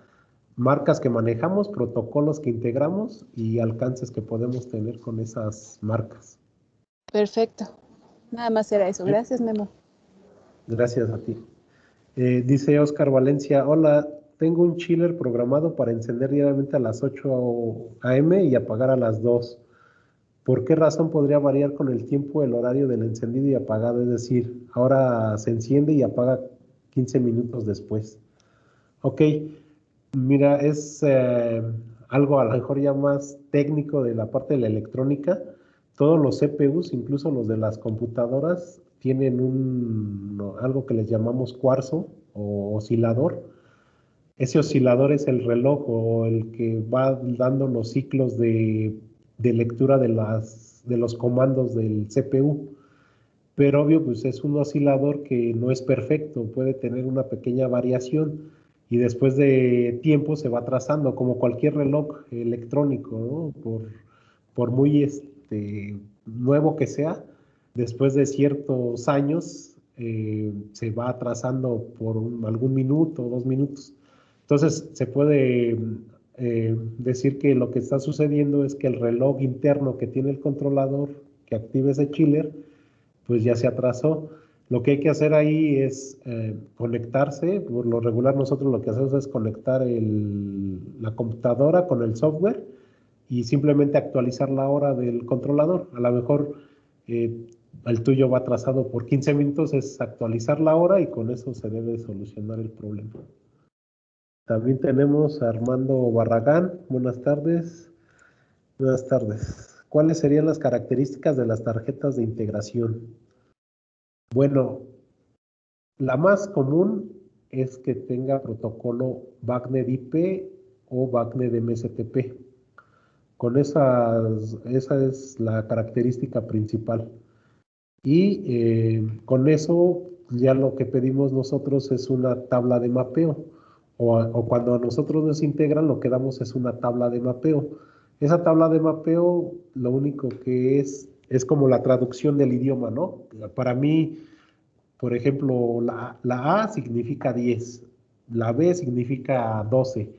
marcas que manejamos, protocolos que integramos y alcances que podemos tener con esas marcas. Perfecto. Nada más era eso. Gracias, Memo. Gracias a ti. Dice Oscar Valencia, hola, tengo un chiller programado para encender diariamente a las 8 a.m. y apagar a las 2. ¿Por qué razón podría variar con el tiempo el horario del encendido y apagado? Es decir, ahora se enciende y apaga 15 minutos después. Ok, mira, es algo a lo mejor ya más técnico de la parte de la electrónica. Todos los CPUs, incluso los de las computadoras, tienen algo que les llamamos cuarzo o oscilador. Ese oscilador es el reloj o el que va dando los ciclos de lectura de los comandos del CPU. Pero obvio, pues es un oscilador que no es perfecto, puede tener una pequeña variación y después de tiempo se va atrasando, como cualquier reloj electrónico, ¿no? Por muy nuevo que sea, después de ciertos años se va atrasando por algún minuto, 2 minutos. Entonces se puede decir que lo que está sucediendo es que el reloj interno que tiene el controlador que active ese chiller, pues ya se atrasó. Lo que hay que hacer ahí es conectarse. Por lo regular nosotros lo que hacemos es conectar la computadora con el software y simplemente actualizar la hora del controlador. A lo mejor el tuyo va atrasado por 15 minutos, es actualizar la hora y con eso se debe solucionar el problema. También tenemos a Armando Barragán. Buenas tardes. Buenas tardes. ¿Cuáles serían las características de las tarjetas de integración? Bueno, la más común es que tenga protocolo BACnet IP o BACnet MSTP. Esa es la característica principal. Y con eso ya lo que pedimos nosotros es una tabla de mapeo. O cuando a nosotros nos integran, lo que damos es una tabla de mapeo. Esa tabla de mapeo, lo único que es como la traducción del idioma, ¿no? Para mí, por ejemplo, la A significa 10, la B significa 12.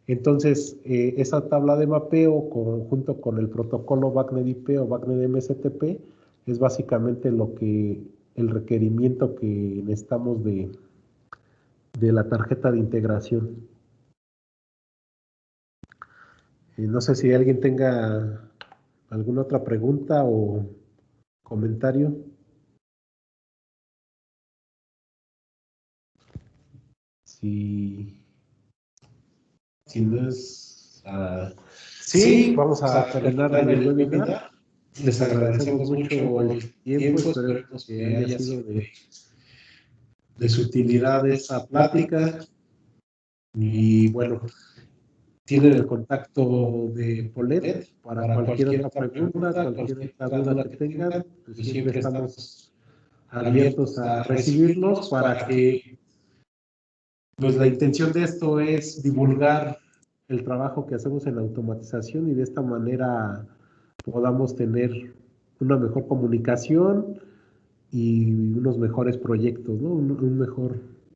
Entonces, esa tabla de mapeo junto con el protocolo BACnet IP o BACnet MSTP es básicamente el requerimiento que necesitamos de la tarjeta de integración. No sé si alguien tenga alguna otra pregunta o comentario. Si no es... sí, vamos a terminar el webinar. Les agradecemos mucho el tiempo. Esperemos que haya sido de su utilidad esta plática. Y bueno, tienen el contacto de Paulette para cualquier otra pregunta, cualquier otra duda que tengan. Pues siempre estamos abiertos a recibirlos para que, pues la intención de esto es divulgar el trabajo que hacemos en la automatización y de esta manera podamos tener una mejor comunicación y unos mejores proyectos, ¿no? Un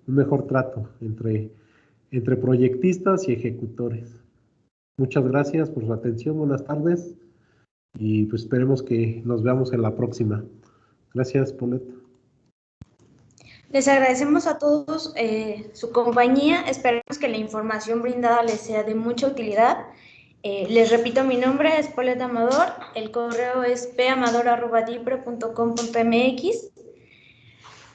mejor trato entre proyectistas y ejecutores. Muchas gracias por su atención, buenas tardes y pues esperemos que nos veamos en la próxima. Gracias, Paulette. Les agradecemos a todos su compañía, esperamos que la información brindada les sea de mucha utilidad. Les repito, mi nombre es Paulette Amador, el correo es pamador@dipro.com.mx.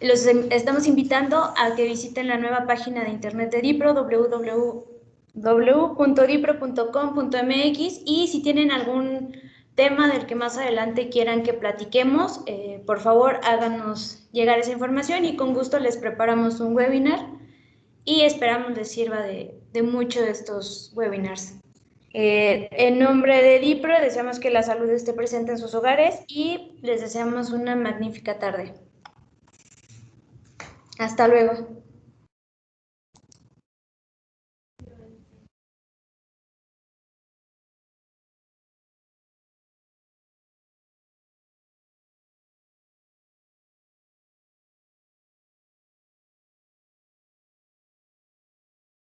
Los estamos invitando a que visiten la nueva página de internet de Dipro, www.dipro.com.mx, y si tienen algún tema del que más adelante quieran que platiquemos, por favor háganos llegar esa información y con gusto les preparamos un webinar y esperamos les sirva de mucho de estos webinars. En nombre de Dipro deseamos que la salud esté presente en sus hogares y les deseamos una magnífica tarde. Hasta luego.